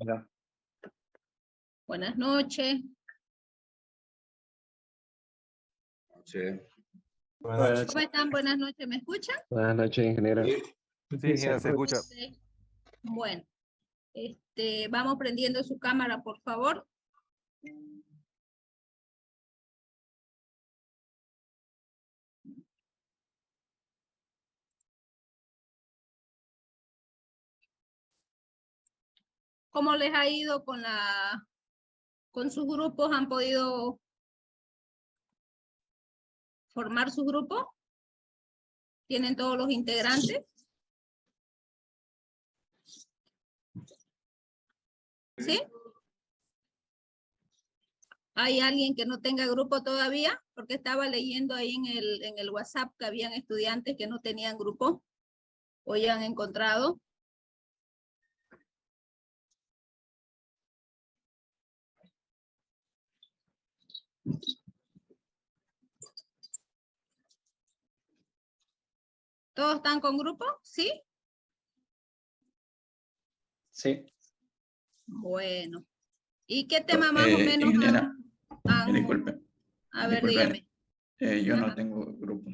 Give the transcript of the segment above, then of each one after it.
Ya. Buenas noches. Sí. Buenas noches. ¿Cómo están? Buenas noches. ¿Me escuchan? Buenas noches, ingeniero. Sí, ingeniero, se escucha. Sí. Bueno, vamos prendiendo su cámara, por favor. ¿Cómo les ha ido con sus grupos? ¿Han podido formar su grupo? ¿Tienen todos los integrantes? ¿Sí? ¿Hay alguien que no tenga grupo todavía? Porque estaba leyendo ahí en el WhatsApp que habían estudiantes que no tenían grupo. ¿Hoy han encontrado? ¿Todos están con grupo? ¿Sí? Sí. Bueno. ¿Y qué tema más o menos Ingeniera, disculpe. A ver, disculpe, dígame. yo Ajá. no tengo grupo.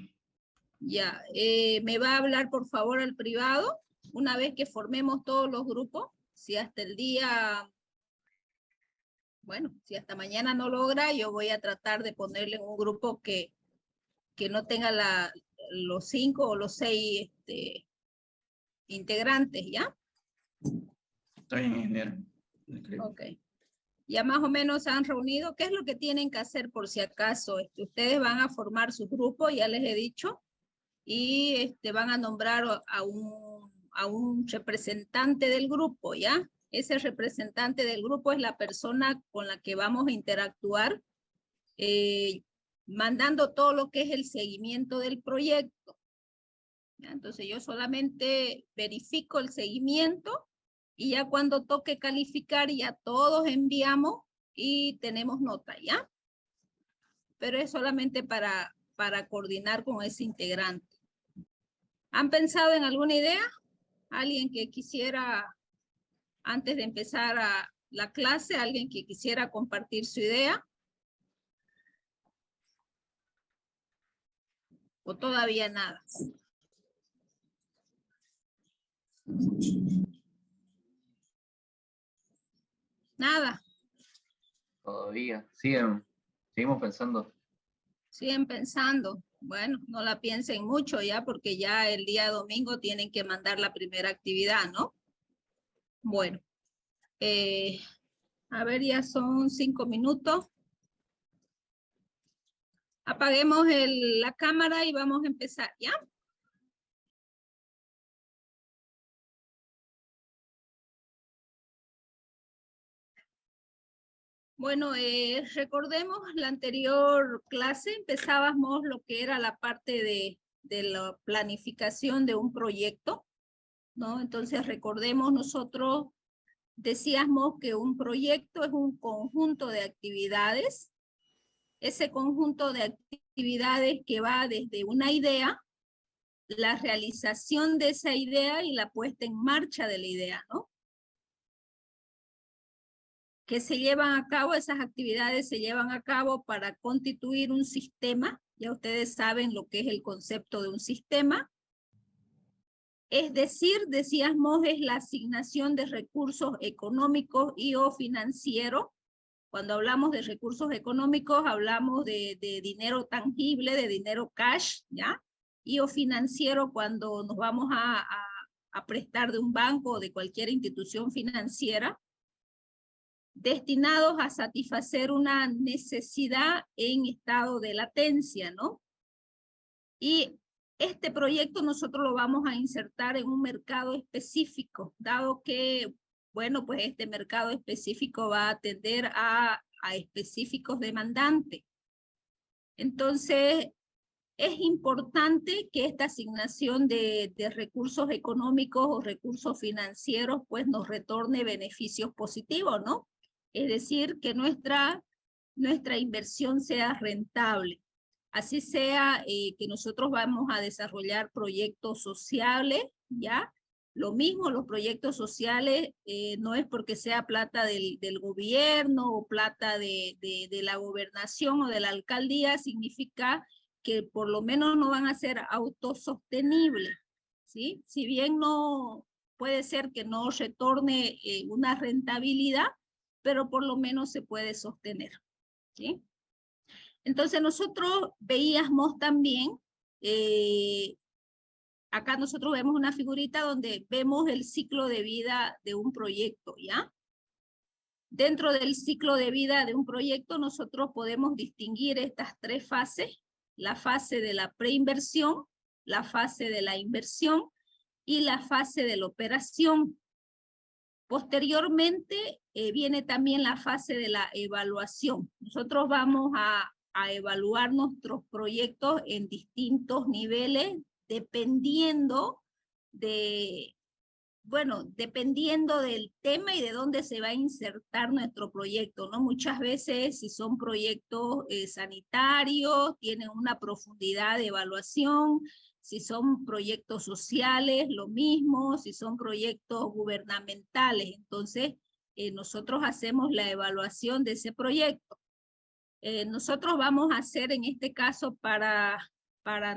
Ya, me va a hablar por favor al privado, una vez que formemos todos los grupos, si hasta el día, bueno, si hasta mañana no logra, yo voy a tratar de ponerle en un grupo que no tenga los 5 o los 6 integrantes, ¿ya? Está bien, ingeniero. Ok. Ya más o menos se han reunido. ¿Qué es lo que tienen que hacer por si acaso? Ustedes van a formar su grupo, ya les he dicho, y van a nombrar a un representante del grupo, ¿ya? Ese representante del grupo es la persona con la que vamos a interactuar, mandando todo lo que es el seguimiento del proyecto. ¿Ya? Entonces yo solamente verifico el seguimiento y ya cuando toque calificar ya todos enviamos y tenemos nota, ¿ya? Pero es solamente para coordinar con ese integrante. ¿Han pensado en alguna idea? ¿Alguien que quisiera, antes de empezar la clase, alguien que quisiera compartir su idea? ¿O todavía nada? Nada. Todavía. Seguimos pensando. Siguen pensando. Bueno, no la piensen mucho ya, porque ya el día domingo tienen que mandar la primera actividad, ¿no? Bueno. A ver, ya son 5 minutos. Apaguemos la cámara y vamos a empezar, ¿ya? Bueno, recordemos la anterior clase, empezábamos lo que era la parte de la planificación de un proyecto, ¿no? Entonces recordemos, nosotros decíamos que un proyecto es un conjunto de actividades. Ese conjunto de actividades que va desde una idea, la realización de esa idea y la puesta en marcha de la idea, ¿no? Que se llevan a cabo, esas actividades se llevan a cabo para constituir un sistema. Ya ustedes saben lo que es el concepto de un sistema. Es decir, decíamos, es la asignación de recursos económicos y o financieros. Cuando hablamos de recursos económicos, hablamos de dinero tangible, de dinero cash, ¿ya? Y o financiero cuando nos vamos a prestar de un banco o de cualquier institución financiera, destinados a satisfacer una necesidad en estado de latencia, ¿no? Y este proyecto nosotros lo vamos a insertar en un mercado específico, dado que, bueno, pues este mercado específico va a atender a específicos demandantes. Entonces, es importante que esta asignación de recursos económicos o recursos financieros pues nos retorne beneficios positivos, ¿no? Es decir, que nuestra inversión sea rentable. Así sea que nosotros vamos a desarrollar proyectos sociales, ¿ya? Lo mismo, los proyectos sociales no es porque sea plata del gobierno o plata de la gobernación o de la alcaldía, significa que por lo menos no van a ser autosostenibles, ¿sí? Si bien no puede ser que no retorne una rentabilidad, pero por lo menos se puede sostener, ¿sí? Entonces nosotros veíamos también, acá nosotros vemos una figurita donde vemos el ciclo de vida de un proyecto, ¿ya? Dentro del ciclo de vida de un proyecto nosotros podemos distinguir estas tres fases: la fase de la preinversión, la fase de la inversión y la fase de la operación. Posteriormente viene también la fase de la evaluación. Nosotros vamos a evaluar nuestros proyectos en distintos niveles dependiendo dependiendo del tema y de dónde se va a insertar nuestro proyecto, ¿no? Muchas veces, si son proyectos sanitarios, tienen una profundidad de evaluación. Si son proyectos sociales, lo mismo. Si son proyectos gubernamentales, entonces nosotros hacemos la evaluación de ese proyecto. Nosotros vamos a hacer, en este caso, para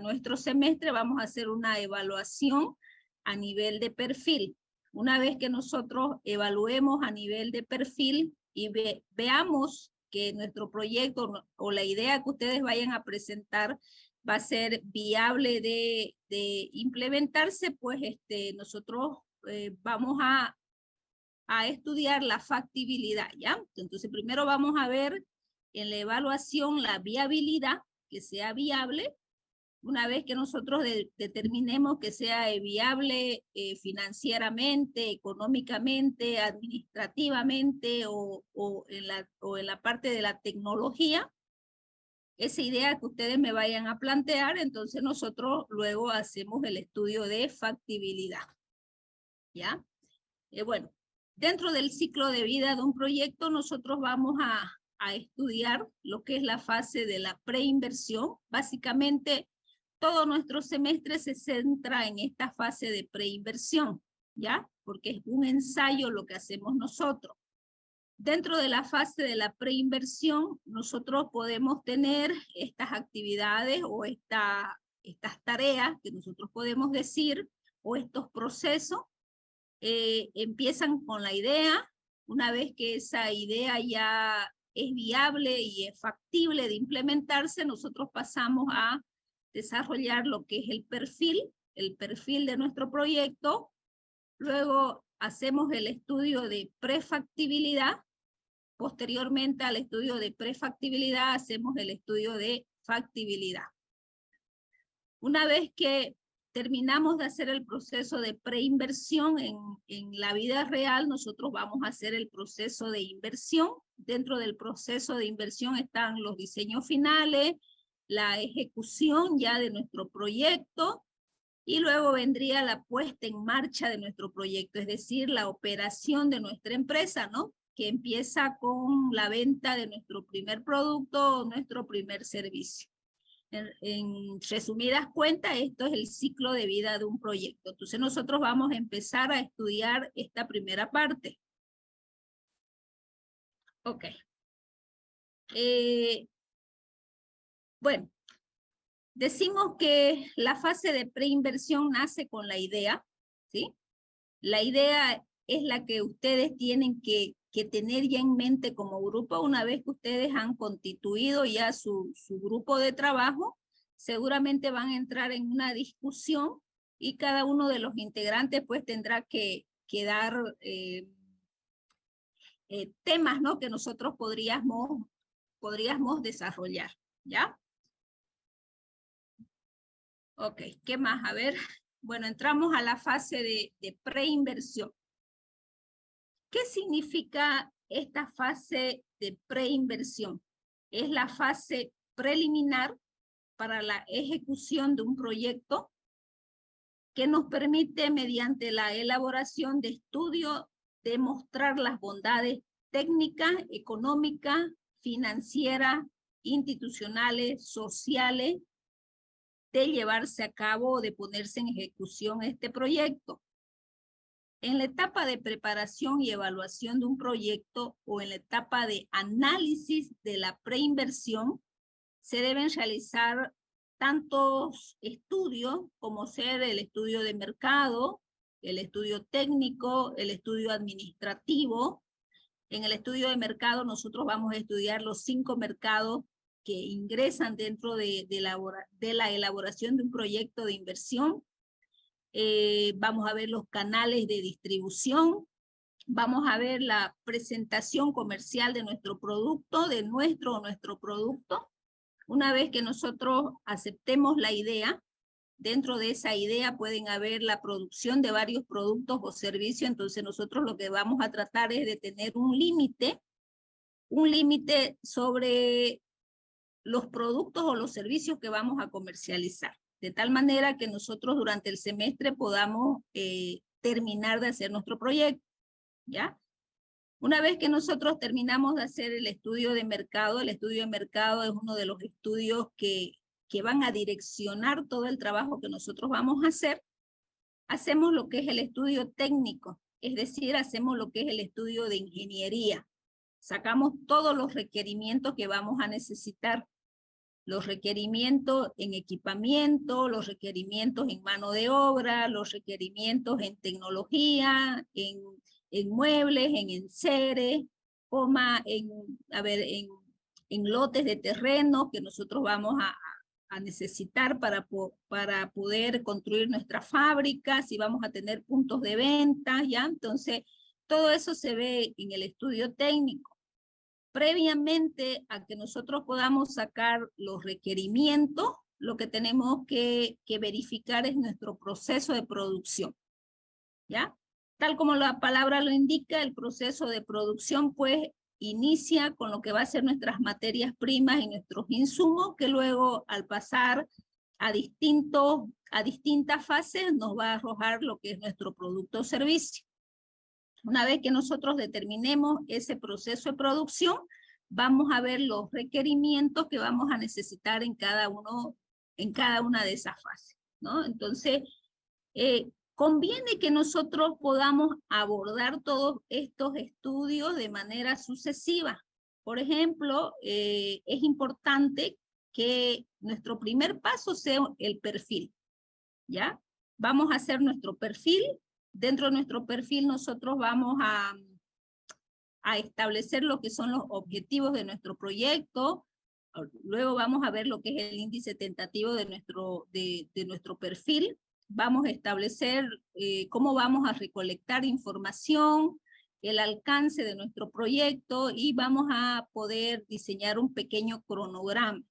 nuestro semestre, vamos a hacer una evaluación a nivel de perfil. Una vez que nosotros evaluemos a nivel de perfil y veamos que nuestro proyecto o la idea que ustedes vayan a presentar va a ser viable de implementarse, pues nosotros vamos a estudiar la factibilidad, ¿ya? Entonces primero vamos a ver en la evaluación la viabilidad, que sea viable. Una vez que nosotros determinemos que sea viable financieramente, económicamente, administrativamente o en la parte de la tecnología, esa idea que ustedes me vayan a plantear, entonces nosotros luego hacemos el estudio de factibilidad, ¿ya? Bueno, dentro del ciclo de vida de un proyecto, nosotros vamos a estudiar lo que es la fase de la preinversión. Básicamente, todo nuestro semestre se centra en esta fase de preinversión, ¿ya? Porque es un ensayo lo que hacemos nosotros. Dentro de la fase de la preinversión, nosotros podemos tener estas actividades o estas tareas que nosotros podemos decir, o estos procesos. Empiezan con la idea. Una vez que esa idea ya es viable y es factible de implementarse, nosotros pasamos a desarrollar lo que es el perfil de nuestro proyecto. Luego hacemos el estudio de prefactibilidad. Posteriormente al estudio de prefactibilidad hacemos el estudio de factibilidad. Una vez que terminamos de hacer el proceso de preinversión en la vida real, nosotros vamos a hacer el proceso de inversión. Dentro del proceso de inversión están los diseños finales, la ejecución ya de nuestro proyecto, y luego vendría la puesta en marcha de nuestro proyecto, es decir, la operación de nuestra empresa, ¿no? Que empieza con la venta de nuestro primer producto o nuestro primer servicio. En resumidas cuentas, esto es el ciclo de vida de un proyecto. Entonces nosotros vamos a empezar a estudiar esta primera parte. Ok. Bueno, decimos que la fase de preinversión nace con la idea, ¿sí? La idea es la que ustedes tienen que tener ya en mente como grupo. Una vez que ustedes han constituido ya su grupo de trabajo, seguramente van a entrar en una discusión y cada uno de los integrantes pues tendrá que dar temas, ¿no? Que nosotros podríamos desarrollar, ¿ya? Ok, ¿qué más? A ver, bueno, entramos a la fase de preinversión. ¿Qué significa esta fase de preinversión? Es la fase preliminar para la ejecución de un proyecto que nos permite, mediante la elaboración de estudios, demostrar las bondades técnicas, económicas, financieras, institucionales, sociales, de llevarse a cabo o de ponerse en ejecución este proyecto. en la etapa de preparación y evaluación de un proyecto o en la etapa de análisis de la preinversión, se deben realizar tantos estudios como ser el estudio de mercado, el estudio técnico, el estudio administrativo. En el estudio de mercado nosotros vamos a estudiar los 5 mercados que ingresan dentro de la elaboración de un proyecto de inversión. Vamos a ver los canales de distribución, vamos a ver la presentación comercial de nuestro producto, de nuestro producto. Una vez que nosotros aceptemos la idea, dentro de esa idea pueden haber la producción de varios productos o servicios, entonces nosotros lo que vamos a tratar es de tener un límite sobre los productos o los servicios que vamos a comercializar, de tal manera que nosotros durante el semestre podamos terminar de hacer nuestro proyecto, ¿ya? Una vez que nosotros terminamos de hacer el estudio de mercado es uno de los estudios que van a direccionar todo el trabajo que nosotros vamos a hacer. Hacemos lo que es el estudio técnico, es decir, hacemos lo que es el estudio de ingeniería. Sacamos todos los requerimientos que vamos a necesitar, los requerimientos en equipamiento, los requerimientos en mano de obra, los requerimientos en tecnología, en muebles, en enseres, en lotes de terreno que nosotros vamos a necesitar para poder construir nuestra fábrica, si vamos a tener puntos de venta, ¿ya? Entonces, todo eso se ve en el estudio técnico. Previamente a que nosotros podamos sacar los requerimientos, lo que tenemos que verificar es nuestro proceso de producción, ¿ya? Tal como la palabra lo indica, el proceso de producción pues inicia con lo que va a ser nuestras materias primas y nuestros insumos, que luego al pasar a distintas fases nos va a arrojar lo que es nuestro producto o servicio. Una vez que nosotros determinemos ese proceso de producción, vamos a ver los requerimientos que vamos a necesitar en cada una de esas fases, ¿no? Entonces, conviene que nosotros podamos abordar todos estos estudios de manera sucesiva. Por ejemplo, es importante que nuestro primer paso sea el perfil, ¿ya? Vamos a hacer nuestro perfil. Dentro de nuestro perfil nosotros vamos a establecer lo que son los objetivos de nuestro proyecto. Luego vamos a ver lo que es el índice tentativo de nuestro perfil. Vamos a establecer cómo vamos a recolectar información, el alcance de nuestro proyecto y vamos a poder diseñar un pequeño cronograma.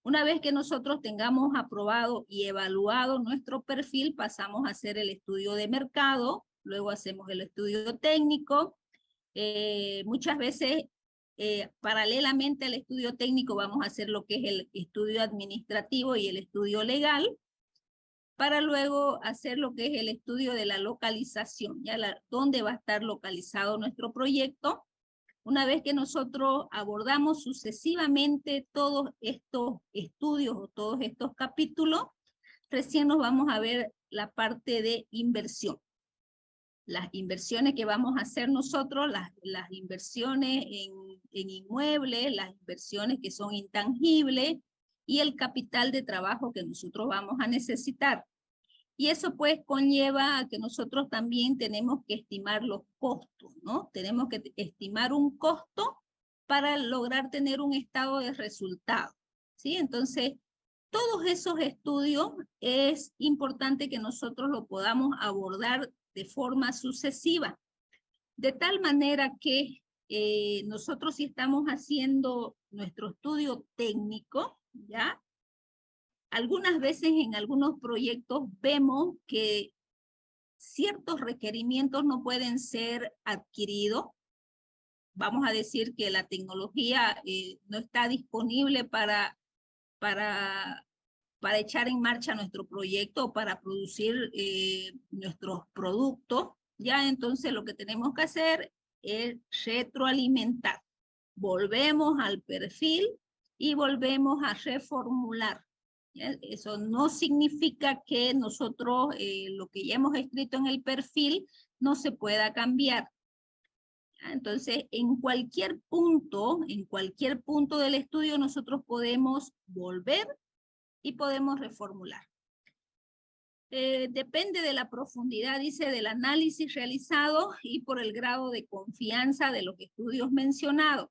Una vez que nosotros tengamos aprobado y evaluado nuestro perfil, pasamos a hacer el estudio de mercado, luego hacemos el estudio técnico. Muchas veces, paralelamente al estudio técnico, vamos a hacer lo que es el estudio administrativo y el estudio legal, para luego hacer lo que es el estudio de la localización, dónde va a estar localizado nuestro proyecto. Una vez que nosotros abordamos sucesivamente todos estos estudios o todos estos capítulos, recién nos vamos a ver la parte de inversión. Las inversiones que vamos a hacer nosotros, las inversiones en inmuebles, las inversiones que son intangibles y el capital de trabajo que nosotros vamos a necesitar. Y eso pues conlleva a que nosotros también tenemos que estimar los costos, ¿no? Tenemos que estimar un costo para lograr tener un estado de resultado, ¿sí? Entonces, todos esos estudios es importante que nosotros lo podamos abordar de forma sucesiva, de tal manera que nosotros si estamos haciendo nuestro estudio técnico, ¿ya? Algunas veces en algunos proyectos vemos que ciertos requerimientos no pueden ser adquiridos. Vamos a decir que la tecnología no está disponible para echar en marcha nuestro proyecto o para producir nuestros productos. Ya entonces lo que tenemos que hacer es retroalimentar. Volvemos al perfil y volvemos a reformular. ¿Ya? Eso no significa que nosotros lo que ya hemos escrito en el perfil no se pueda cambiar. ¿Ya? Entonces, en cualquier punto del estudio nosotros podemos volver y podemos reformular. Depende de la profundidad, dice, del análisis realizado y por el grado de confianza de los estudios mencionados.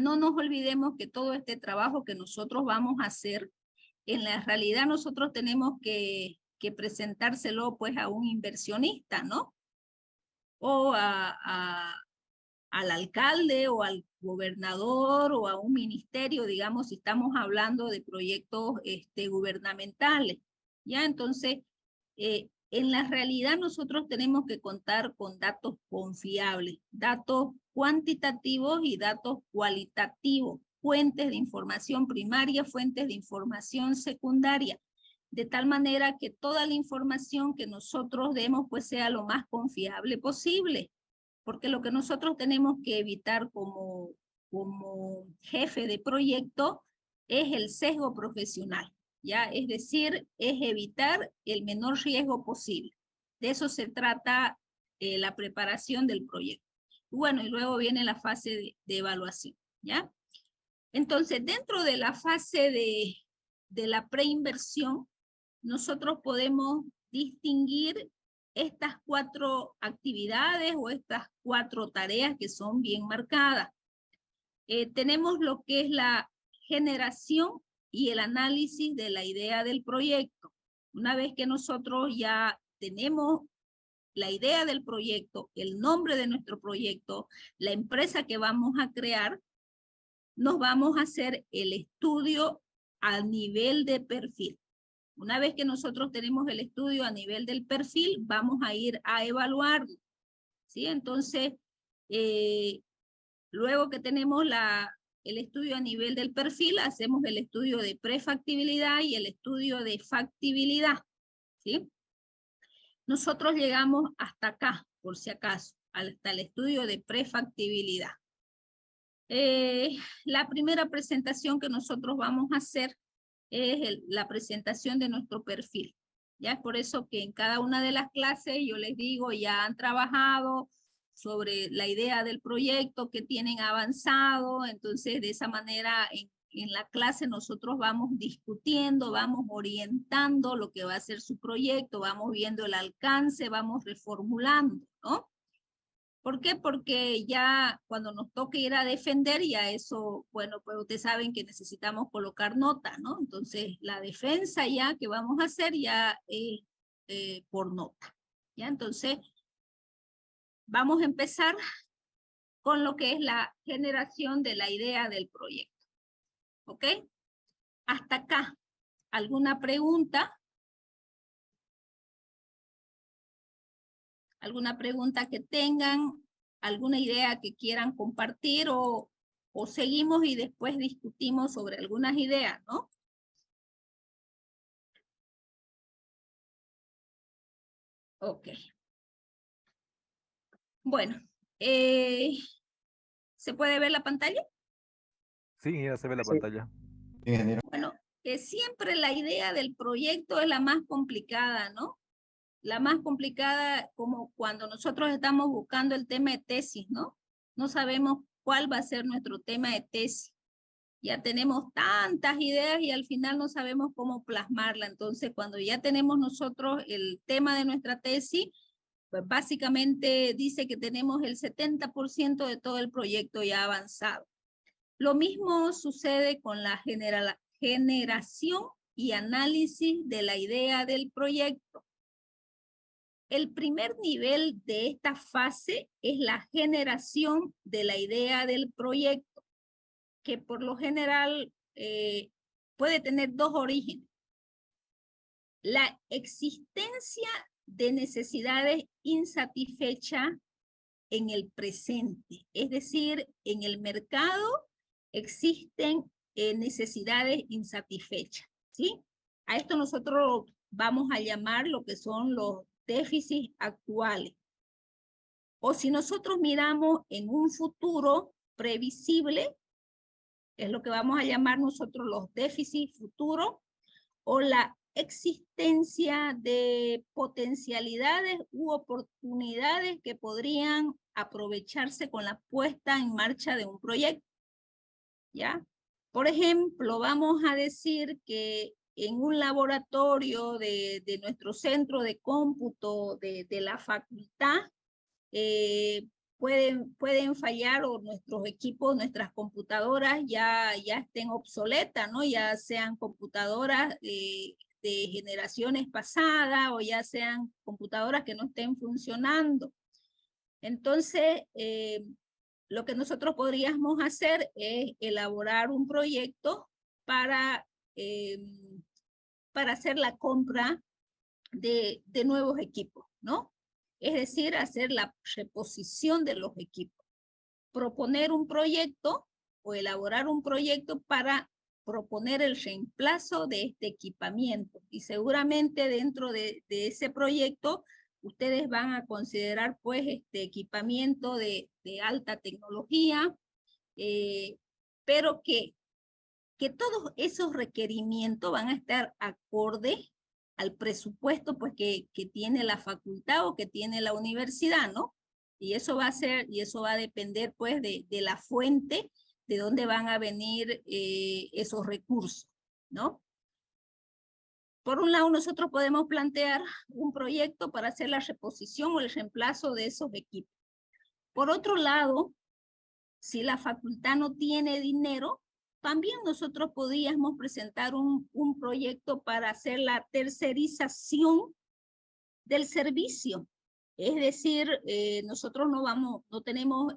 No nos olvidemos que todo este trabajo que nosotros vamos a hacer, en la realidad nosotros tenemos que presentárselo pues a un inversionista, ¿no? O al alcalde o al gobernador o a un ministerio, digamos, si estamos hablando de proyectos gubernamentales. ¿Ya? Entonces, en la realidad nosotros tenemos que contar con datos confiables, datos cuantitativos y datos cualitativos, fuentes de información primaria, fuentes de información secundaria, de tal manera que toda la información que nosotros demos pues sea lo más confiable posible, porque lo que nosotros tenemos que evitar como jefe de proyecto es el sesgo profesional. ¿Ya? Es decir, es evitar el menor riesgo posible. De eso se trata la preparación del proyecto. Bueno, y luego viene la fase de evaluación, ¿ya? Entonces, dentro de la fase de la preinversión, nosotros podemos distinguir estas 4 actividades o estas 4 tareas que son bien marcadas. Tenemos lo que es la generación y el análisis de la idea del proyecto. Una vez que nosotros ya tenemos la idea del proyecto, el nombre de nuestro proyecto, la empresa que vamos a crear, nos vamos a hacer el estudio a nivel de perfil. Una vez que nosotros tenemos el estudio a nivel del perfil, vamos a ir a evaluarlo, ¿sí? Entonces, luego que tenemos el estudio a nivel del perfil, hacemos el estudio de prefactibilidad y el estudio de factibilidad, ¿sí? Nosotros llegamos hasta acá, por si acaso, hasta el estudio de prefactibilidad. La primera presentación que nosotros vamos a hacer es la presentación de nuestro perfil. Ya es por eso que en cada una de las clases yo les digo, ya han trabajado sobre la idea del proyecto que tienen avanzado, entonces de esa manera en la clase nosotros vamos discutiendo, vamos orientando lo que va a ser su proyecto, vamos viendo el alcance, vamos reformulando, ¿no? ¿Por qué? Porque ya cuando nos toque ir a defender, ya eso, bueno, pues ustedes saben que necesitamos colocar nota, ¿no? Entonces la defensa ya que vamos a hacer ya es por nota, ¿ya? Entonces vamos a empezar con lo que es la generación de la idea del proyecto. ¿Ok? Hasta acá, ¿alguna pregunta? ¿Alguna pregunta que tengan? ¿Alguna idea que quieran compartir? O seguimos y después discutimos sobre algunas ideas, ¿no? Ok. Bueno, ¿se puede ver la pantalla? Sí, ya se ve la pantalla. Ingeniero. Bueno, siempre la idea del proyecto es la más complicada, ¿no? La más complicada como cuando nosotros estamos buscando el tema de tesis, ¿no? No sabemos cuál va a ser nuestro tema de tesis. Ya tenemos tantas ideas y al final no sabemos cómo plasmarla. Entonces, cuando ya tenemos nosotros el tema de nuestra tesis, pues básicamente dice que tenemos el 70% de todo el proyecto ya avanzado. Lo mismo sucede con la generación y análisis de la idea del proyecto. El primer nivel de esta fase es la generación de la idea del proyecto, que por lo general puede tener 2 orígenes. La existencia de necesidades insatisfechas en el presente, es decir, en el mercado existen necesidades insatisfechas, ¿sí? A esto nosotros vamos a llamar lo que son los déficits actuales. O si nosotros miramos en un futuro previsible, es lo que vamos a llamar nosotros los déficits futuros, o la existencia de potencialidades u oportunidades que podrían aprovecharse con la puesta en marcha de un proyecto, ¿ya? Por ejemplo, vamos a decir que en un laboratorio de nuestro centro de cómputo de la facultad, pueden fallar o nuestros equipos, nuestras computadoras ya estén obsoletas, ¿no? Ya sean computadoras de generaciones pasadas o ya sean computadoras que no estén funcionando. Entonces, lo que nosotros podríamos hacer es elaborar un proyecto para hacer la compra de nuevos equipos, ¿no? Es decir, hacer la reposición de los equipos. Proponer un proyecto o elaborar un proyecto para proponer el reemplazo de este equipamiento. Y seguramente dentro de ese proyecto ustedes van a considerar pues este equipamiento de alta tecnología, pero que todos esos requerimientos van a estar acorde al presupuesto pues que tiene la facultad o que tiene la universidad, ¿no? Y eso va a depender pues de la fuente de dónde van a venir esos recursos, ¿no? Por un lado, nosotros podemos plantear un proyecto para hacer la reposición o el reemplazo de esos equipos. Por otro lado, si la facultad no tiene dinero, también nosotros podríamos presentar un proyecto para hacer la tercerización del servicio. Es decir, nosotros no tenemos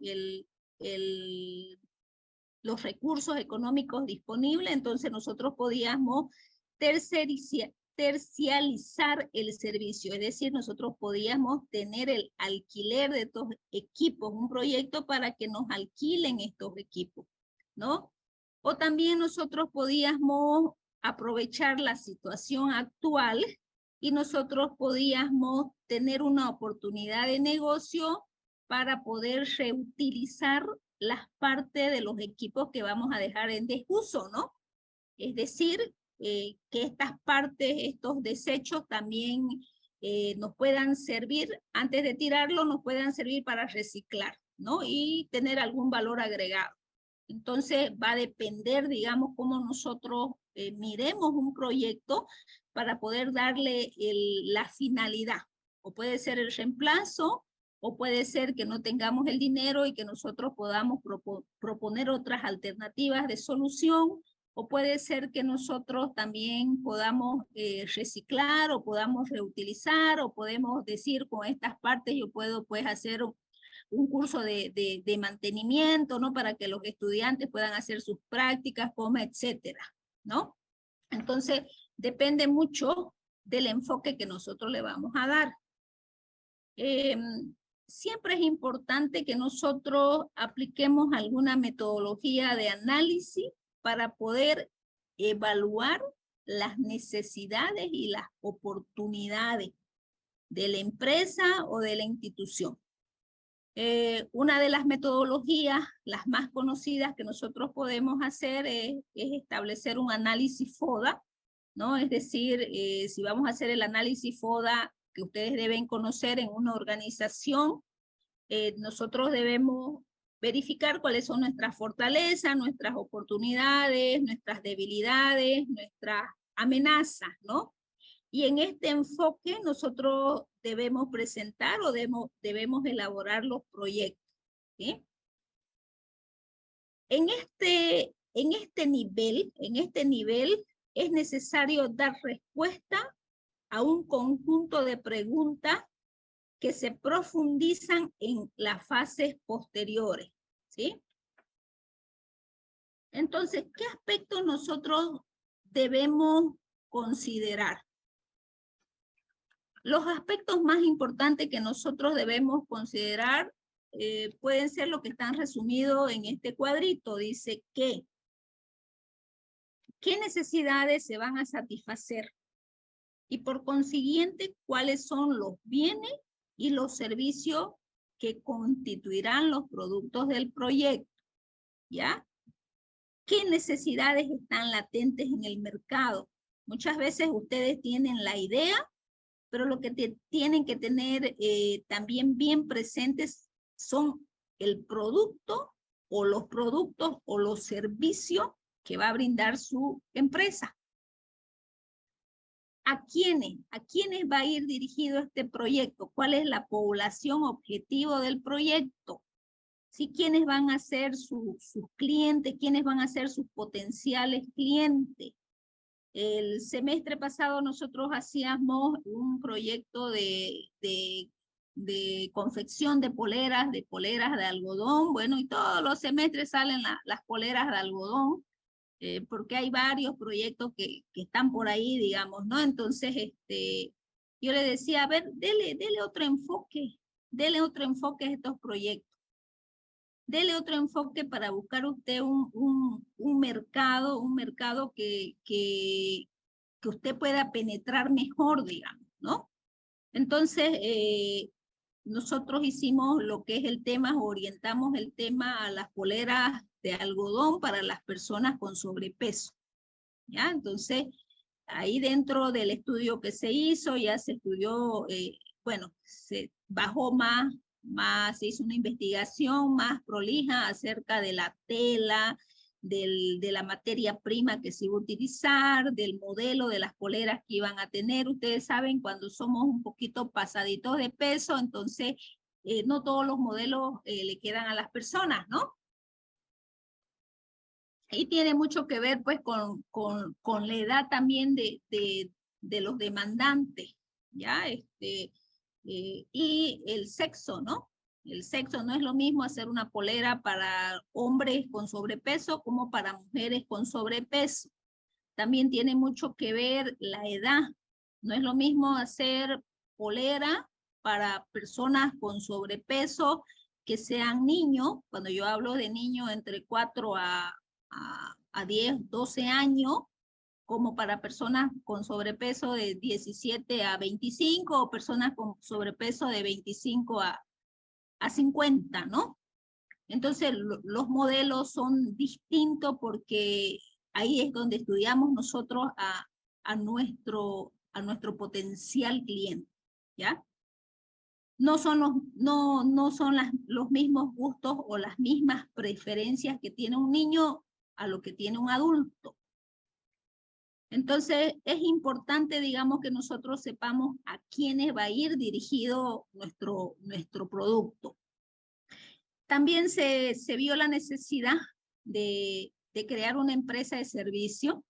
los recursos económicos disponibles, entonces nosotros podíamos tercializar el servicio, es decir, nosotros podíamos tener el alquiler de estos equipos, un proyecto para que nos alquilen estos equipos, ¿no? O también nosotros podíamos aprovechar la situación actual y nosotros podíamos tener una oportunidad de negocio para poder reutilizar las partes de los equipos que vamos a dejar en desuso, ¿no? Es decir, que estas partes, estos desechos también nos puedan servir, antes de tirarlo, nos puedan servir para reciclar, ¿no? Y tener algún valor agregado. Entonces va a depender, digamos, cómo nosotros miremos un proyecto para poder darle la finalidad. O puede ser el reemplazo, o puede ser que no tengamos el dinero y que nosotros podamos proponer otras alternativas de solución, o puede ser que nosotros también podamos reciclar o podamos reutilizar, o podemos decir con estas partes yo puedo pues hacer un curso de mantenimiento, ¿no? Para que los estudiantes puedan hacer sus prácticas, etcétera, ¿no? Entonces, depende mucho del enfoque que nosotros le vamos a dar. Siempre es importante que nosotros apliquemos alguna metodología de análisis para poder evaluar las necesidades y las oportunidades de la empresa o de la institución. Una de las metodologías, las más conocidas que nosotros podemos hacer es establecer un análisis FODA, ¿no? Es decir, si vamos a hacer el análisis FODA que ustedes deben conocer en una organización, nosotros debemos verificar cuáles son nuestras fortalezas, nuestras oportunidades, nuestras debilidades, nuestras amenazas, ¿no? Y en este enfoque nosotros debemos presentar o debemos elaborar los proyectos, ¿sí? En este nivel es necesario dar respuesta a un conjunto de preguntas que se profundizan en las fases posteriores, ¿sí? Entonces, ¿qué aspectos nosotros debemos considerar? Los aspectos más importantes que nosotros debemos considerar pueden ser lo que están resumidos en este cuadrito. Dice ¿qué necesidades se van a satisfacer? Y por consiguiente, ¿cuáles son los bienes y los servicios que constituirán los productos del proyecto? ¿Ya? ¿Qué necesidades están latentes en el mercado? Muchas veces ustedes tienen la idea, pero lo que tienen que tener también bien presentes son el producto o los productos o los servicios que va a brindar su empresa. ¿A quiénes va a ir dirigido este proyecto? ¿Cuál es la población objetivo del proyecto? ¿Sí? ¿Quiénes van a ser sus clientes? ¿Quiénes van a ser sus potenciales clientes? El semestre pasado nosotros hacíamos un proyecto de confección de poleras de algodón. Bueno, y todos los semestres salen las poleras de algodón. Porque hay varios proyectos que están por ahí, digamos, ¿no? Entonces, yo le decía, a ver, dele otro enfoque a estos proyectos. Dele otro enfoque para buscar usted un mercado que usted pueda penetrar mejor, digamos, ¿no? Entonces, nosotros hicimos lo que es el tema, orientamos el tema a las poleras de algodón para las personas con sobrepeso, ¿ya? Entonces, ahí dentro del estudio que se hizo, ya se estudió, bueno, se bajó se hizo una investigación más prolija acerca de la tela, de la materia prima que se iba a utilizar, del modelo de las poleras que iban a tener. Ustedes saben, cuando somos un poquito pasaditos de peso, entonces no todos los modelos le quedan a las personas, ¿no? Y tiene mucho que ver pues con la edad también de los demandantes, ¿ya? Y el sexo, ¿no? El sexo no es lo mismo hacer una polera para hombres con sobrepeso como para mujeres con sobrepeso. También tiene mucho que ver la edad. No es lo mismo hacer polera para personas con sobrepeso que sean niños. Cuando yo hablo de niños entre 4 a 10, 12 años, como para personas con sobrepeso de 17 a 25 o personas con sobrepeso de 25 a 50, ¿no? Entonces, los modelos son distintos porque ahí es donde estudiamos nosotros a nuestro potencial cliente, ¿ya? No son los mismos gustos o las mismas preferencias que tiene un niño a lo que tiene un adulto. Entonces, es importante, digamos, que nosotros sepamos a quiénes va a ir dirigido nuestro producto. También se vio la necesidad de crear una empresa de servicio,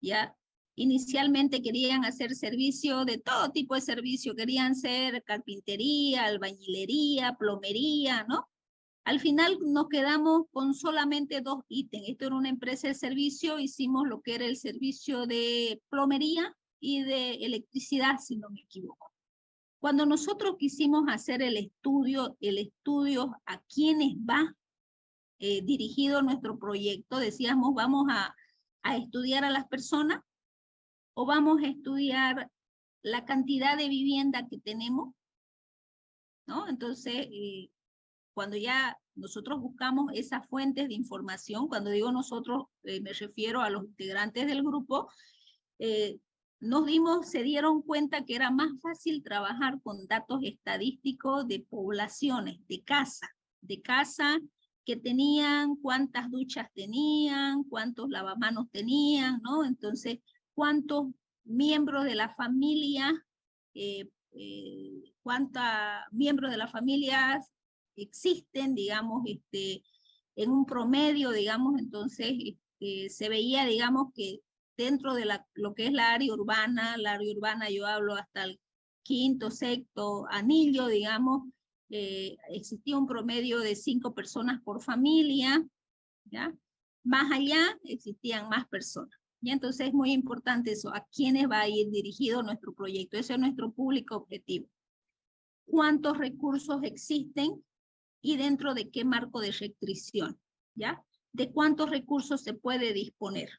¿ya? Inicialmente querían hacer servicio de todo tipo de servicio, querían ser carpintería, albañilería, plomería, ¿no? Al final nos quedamos con solamente 2 ítems. Esto era una empresa de servicio, hicimos lo que era el servicio de plomería y de electricidad, si no me equivoco. Cuando nosotros quisimos hacer el estudio a quiénes va dirigido nuestro proyecto, decíamos, vamos a estudiar a las personas o vamos a estudiar la cantidad de vivienda que tenemos, ¿no? Entonces, cuando ya nosotros buscamos esas fuentes de información, cuando digo nosotros, me refiero a los integrantes del grupo, se dieron cuenta que era más fácil trabajar con datos estadísticos de poblaciones, de casa que tenían, cuántas duchas tenían, cuántos lavamanos tenían, ¿no? Entonces, cuántos miembros de la familia, miembros de la familia existen, digamos, en un promedio, digamos. Entonces se veía, digamos, que dentro de lo que es la área urbana yo hablo hasta el 5º, 6º anillo, digamos, existía un promedio de 5 personas por familia, ¿ya? Más allá existían más personas. Y entonces es muy importante eso, a quiénes va a ir dirigido nuestro proyecto. Ese es nuestro público objetivo. ¿Cuántos recursos existen y dentro de qué marco de restricción? ¿Ya? ¿De cuántos recursos se puede disponer?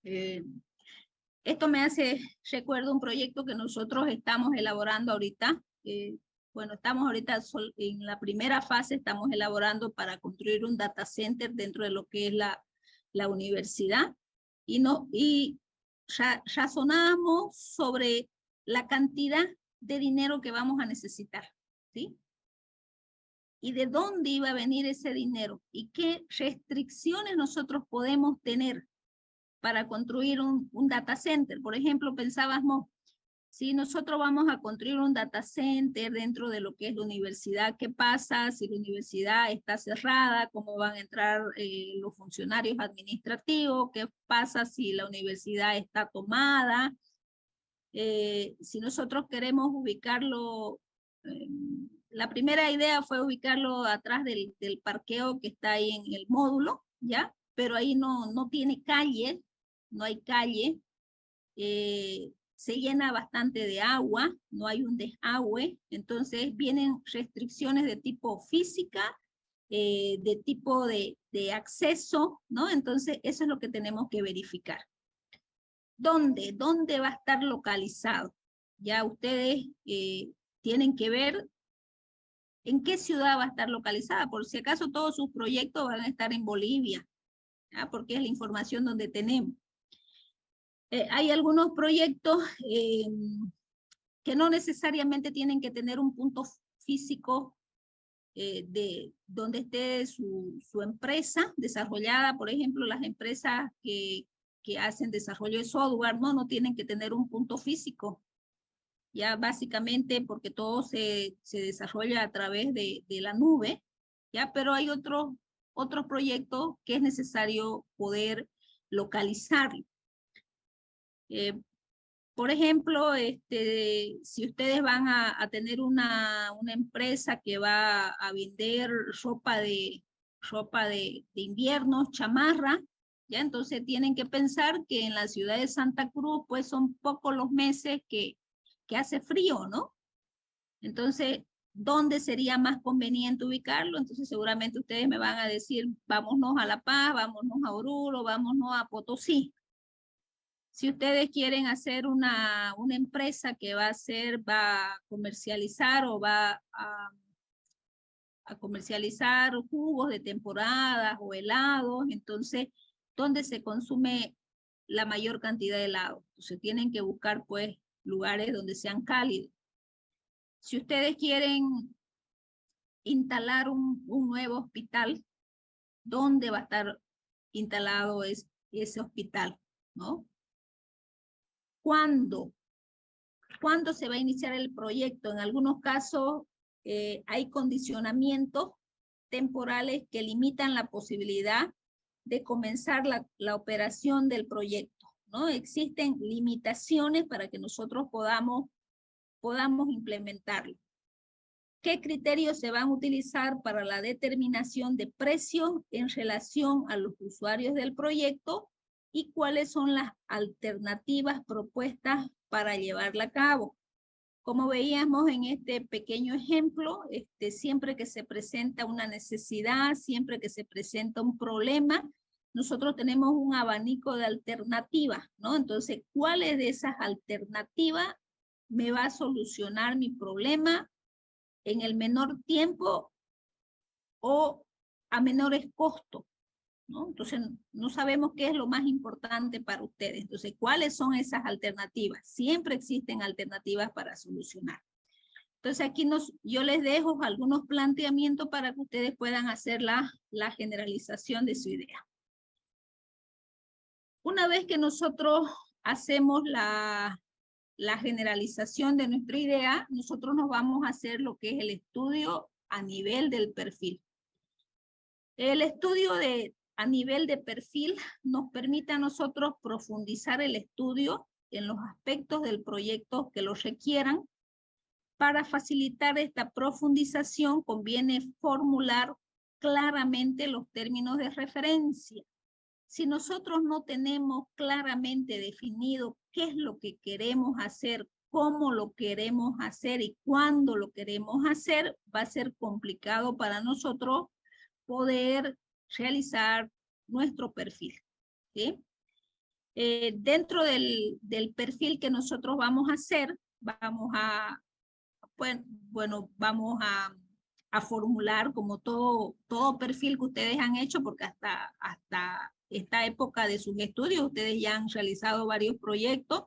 Esto me hace recuerdo un proyecto que nosotros estamos elaborando ahorita. Bueno, estamos ahorita en la primera fase, estamos elaborando para construir un data center dentro de lo que es la universidad. Y razonamos sobre la cantidad de dinero que vamos a necesitar, ¿sí? Y de dónde iba a venir ese dinero y qué restricciones nosotros podemos tener para construir un data center. Por ejemplo, pensábamos, si nosotros vamos a construir un data center dentro de lo que es la universidad, ¿qué pasa si la universidad está cerrada? ¿Cómo van a entrar los funcionarios administrativos? ¿Qué pasa si la universidad está tomada? Si nosotros queremos ubicarlo, la primera idea fue ubicarlo atrás del parqueo que está ahí en el módulo, ¿ya? Pero ahí no tiene calle, no hay calle. Se llena bastante de agua, no hay un desagüe, entonces vienen restricciones de tipo física, de tipo de acceso, ¿no? Entonces eso es lo que tenemos que verificar. ¿Dónde va a estar localizado? Ya ustedes tienen que ver en qué ciudad va a estar localizada, por si acaso todos sus proyectos van a estar en Bolivia, ¿ya? Porque es la información donde tenemos. Hay algunos proyectos que no necesariamente tienen que tener un punto físico de donde esté su empresa desarrollada. Por ejemplo, las empresas que hacen desarrollo de software no tienen que tener un punto físico, ya básicamente porque todo se desarrolla a través de la nube, ya, pero hay otros proyectos que es necesario poder localizarlo. Por ejemplo, si ustedes van a tener una empresa que va a vender ropa de invierno, chamarra, ¿ya? Entonces tienen que pensar que en la ciudad de Santa Cruz, pues son pocos los meses que hace frío, ¿no? Entonces, ¿dónde sería más conveniente ubicarlo? Entonces seguramente ustedes me van a decir, vámonos a La Paz, vámonos a Oruro, vámonos a Potosí. Si ustedes quieren hacer una empresa que va a comercializar o va a comercializar jugos de temporada o helados, entonces, ¿dónde se consume la mayor cantidad de helado? Entonces tienen que buscar pues lugares donde sean cálidos. Si ustedes quieren instalar un nuevo hospital, ¿dónde va a estar instalado ese hospital? ¿No? ¿Cuándo se va a iniciar el proyecto? En algunos casos hay condicionamientos temporales que limitan la posibilidad de comenzar la operación del proyecto, ¿no? Existen limitaciones para que nosotros podamos implementarlo. ¿Qué criterios se van a utilizar para la determinación de precios en relación a los usuarios del proyecto y cuáles son las alternativas propuestas para llevarla a cabo? Como veíamos en este pequeño ejemplo, siempre que se presenta una necesidad, siempre que se presenta un problema, nosotros tenemos un abanico de alternativas, ¿no? Entonces, ¿cuáles de esas alternativas me va a solucionar mi problema en el menor tiempo o a menores costos, ¿no? Entonces, no sabemos qué es lo más importante para ustedes. Entonces, ¿cuáles son esas alternativas? Siempre existen alternativas para solucionar. Entonces, aquí yo les dejo algunos planteamientos para que ustedes puedan hacer la generalización de su idea. Una vez que nosotros hacemos la generalización de nuestra idea, nosotros nos vamos a hacer lo que es el estudio a nivel del perfil. El estudio a nivel de perfil nos permite a nosotros profundizar el estudio en los aspectos del proyecto que lo requieran. Para facilitar esta profundización conviene formular claramente los términos de referencia. Si nosotros no tenemos claramente definido qué es lo que queremos hacer, cómo lo queremos hacer y cuándo lo queremos hacer, va a ser complicado para nosotros poder realizar nuestro perfil, ¿sí? Dentro del perfil que nosotros vamos a hacer, vamos a formular como todo perfil que ustedes han hecho, porque hasta esta época de sus estudios. Ustedes ya han realizado varios proyectos,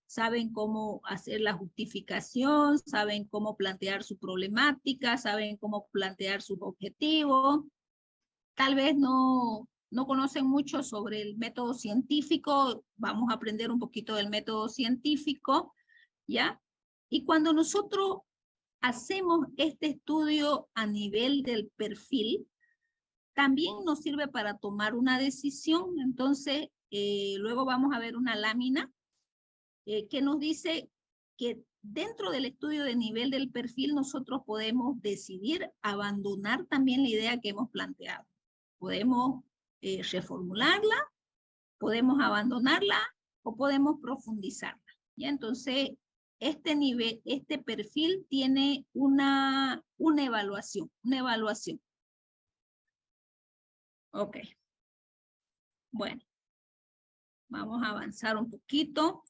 saben cómo hacer la justificación, saben cómo plantear su problemática, saben cómo plantear sus objetivos. Tal vez no conocen mucho sobre el método científico, vamos a aprender un poquito del método científico, ¿ya? Y cuando nosotros hacemos este estudio a nivel del perfil, también nos sirve para tomar una decisión. Entonces, luego vamos a ver una lámina que nos dice que dentro del estudio de nivel del perfil nosotros podemos decidir abandonar también la idea que hemos planteado. Podemos reformularla, podemos abandonarla o podemos profundizarla. ¿Ya? Entonces, este nivel, este perfil tiene una evaluación, Ok. Bueno, vamos a avanzar un poquito.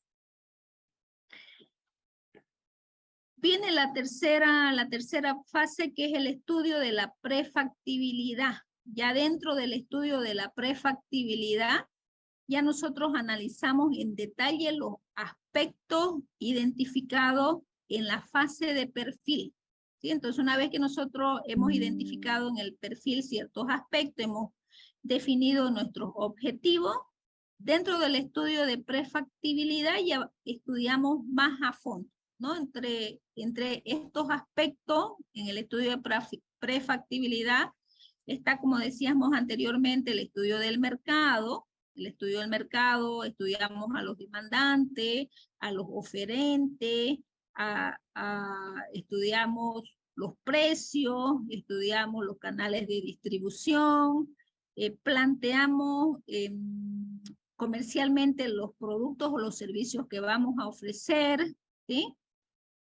Viene la tercera fase, que es el estudio de la prefactibilidad. Ya dentro del estudio de la prefactibilidad, ya nosotros analizamos en detalle los aspectos identificados en la fase de perfil. ¿Sí? Entonces, una vez que nosotros hemos identificado en el perfil ciertos aspectos, hemos definido nuestros objetivos, dentro del estudio de prefactibilidad ya estudiamos más a fondo, ¿no? Entre estos aspectos, en el estudio de prefactibilidad, está, como decíamos anteriormente, el estudio del mercado. El estudio del mercado, estudiamos a los demandantes, a los oferentes, estudiamos los precios, estudiamos los canales de distribución, planteamos comercialmente los productos o los servicios que vamos a ofrecer, ¿sí?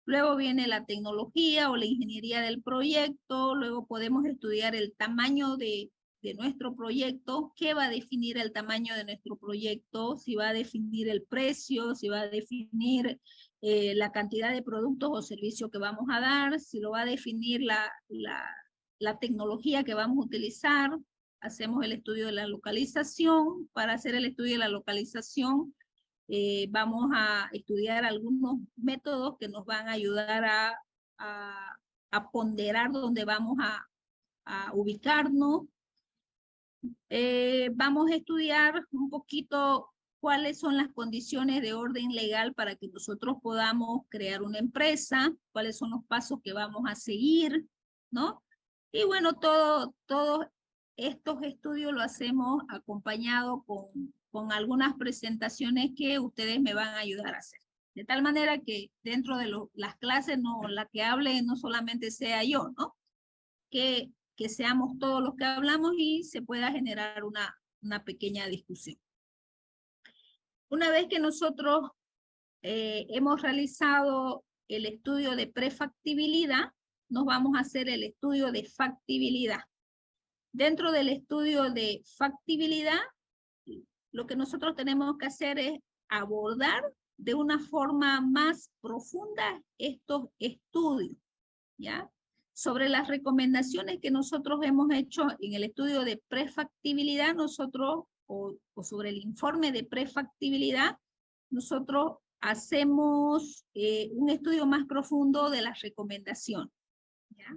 Luego viene la tecnología o la ingeniería del proyecto, luego podemos estudiar el tamaño de nuestro proyecto, qué va a definir el tamaño de nuestro proyecto, si va a definir el precio, si va a definir la cantidad de productos o servicios que vamos a dar, si lo va a definir la tecnología que vamos a utilizar. Hacemos el estudio de la localización. Para hacer el estudio de la localización, vamos a estudiar algunos métodos que nos van a ayudar a ponderar dónde vamos a ubicarnos. Vamos a estudiar un poquito cuáles son las condiciones de orden legal para que nosotros podamos crear una empresa, cuáles son los pasos que vamos a seguir, ¿no? Y bueno, todos estos estudios lo hacemos acompañado con algunas presentaciones que ustedes me van a ayudar a hacer. De tal manera que dentro de las clases, la que hable no solamente sea yo, ¿no? Que seamos todos los que hablamos y se pueda generar una pequeña discusión. Una vez que nosotros hemos realizado el estudio de prefactibilidad, nos vamos a hacer el estudio de factibilidad. Dentro del estudio de factibilidad, lo que nosotros tenemos que hacer es abordar de una forma más profunda estos estudios, ¿ya? Sobre las recomendaciones que nosotros hemos hecho en el estudio de prefactibilidad, nosotros, o sobre el informe de prefactibilidad, nosotros hacemos un estudio más profundo de las recomendaciones, ¿ya?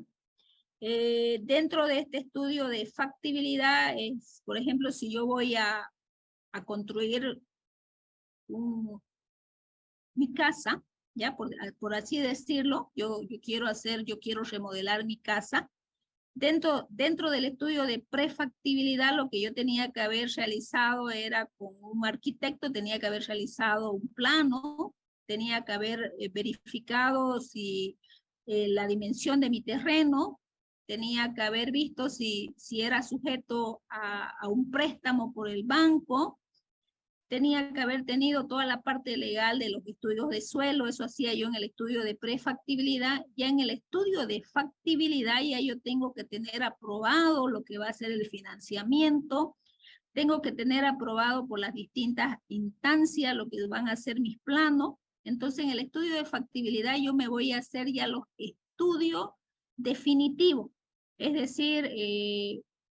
Dentro de este estudio de factibilidad, por ejemplo, si yo voy a construir mi casa, ya por así decirlo, yo quiero remodelar mi casa. Dentro del estudio de prefactibilidad, lo que yo tenía que haber realizado era, con un arquitecto, tenía que haber realizado un plano, tenía que haber verificado si la dimensión de mi terreno, tenía que haber visto si era sujeto a un préstamo por el banco, tenía que haber tenido toda la parte legal de los estudios de suelo. Eso hacía yo en el estudio de prefactibilidad. Ya en el estudio de factibilidad ya yo tengo que tener aprobado lo que va a ser el financiamiento, tengo que tener aprobado por las distintas instancias lo que van a ser mis planos. Entonces en el estudio de factibilidad yo me voy a hacer ya los estudios definitivos, es decir,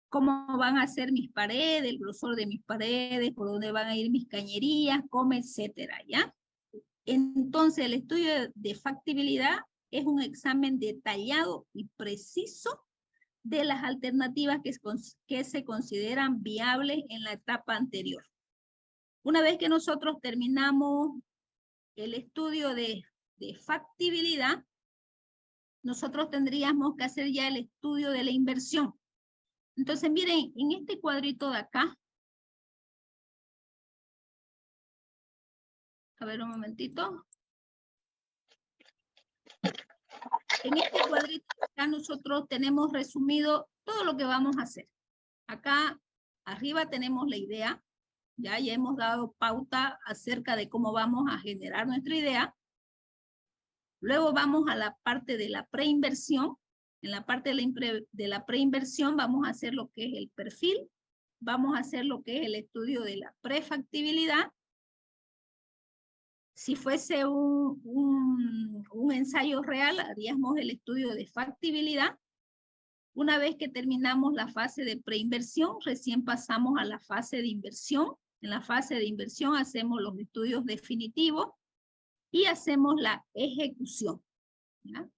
cómo van a ser mis paredes, el grosor de mis paredes, por dónde van a ir mis cañerías, cómo, etcétera, ¿ya? Entonces, el estudio de factibilidad es un examen detallado y preciso de las alternativas que se consideran viables en la etapa anterior. Una vez que nosotros terminamos el estudio de factibilidad, nosotros tendríamos que hacer ya el estudio de la inversión. Entonces, miren, en este cuadrito de acá, a ver un momentito. En este cuadrito de acá nosotros tenemos resumido todo lo que vamos a hacer. Acá arriba tenemos la idea, ya hemos dado pauta acerca de cómo vamos a generar nuestra idea. Luego vamos a la parte de la preinversión. En la parte de la preinversión vamos a hacer lo que es el perfil, vamos a hacer lo que es el estudio de la prefactibilidad. Si fuese un ensayo real, haríamos el estudio de factibilidad. Una vez que terminamos la fase de preinversión, recién pasamos a la fase de inversión. En la fase de inversión hacemos los estudios definitivos y hacemos la ejecución, ¿ya?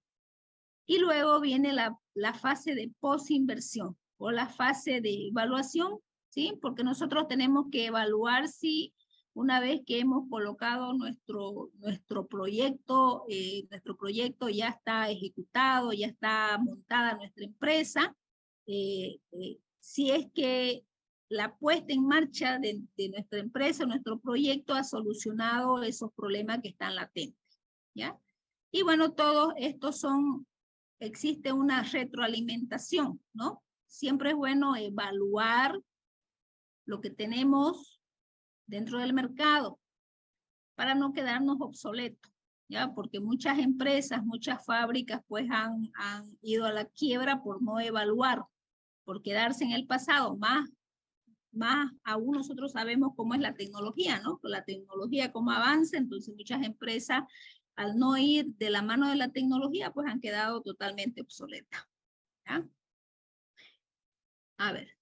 Y luego viene la fase de posinversión o la fase de evaluación, ¿sí? Porque nosotros tenemos que evaluar si una vez que hemos colocado nuestro proyecto ya está ejecutado, ya está montada nuestra empresa, si es que la puesta en marcha de nuestra empresa, nuestro proyecto ha solucionado esos problemas que están latentes, ¿ya? Y bueno, todos estos existe una retroalimentación, ¿no? Siempre es bueno evaluar lo que tenemos dentro del mercado para no quedarnos obsoletos, ¿ya? Porque muchas empresas, muchas fábricas pues han ido a la quiebra por no evaluar, por quedarse en el pasado. Más aún nosotros sabemos cómo es la tecnología, ¿no? La tecnología cómo avanza, entonces muchas empresas al no ir de la mano de la tecnología pues han quedado totalmente obsoletas, ¿ya? A ver.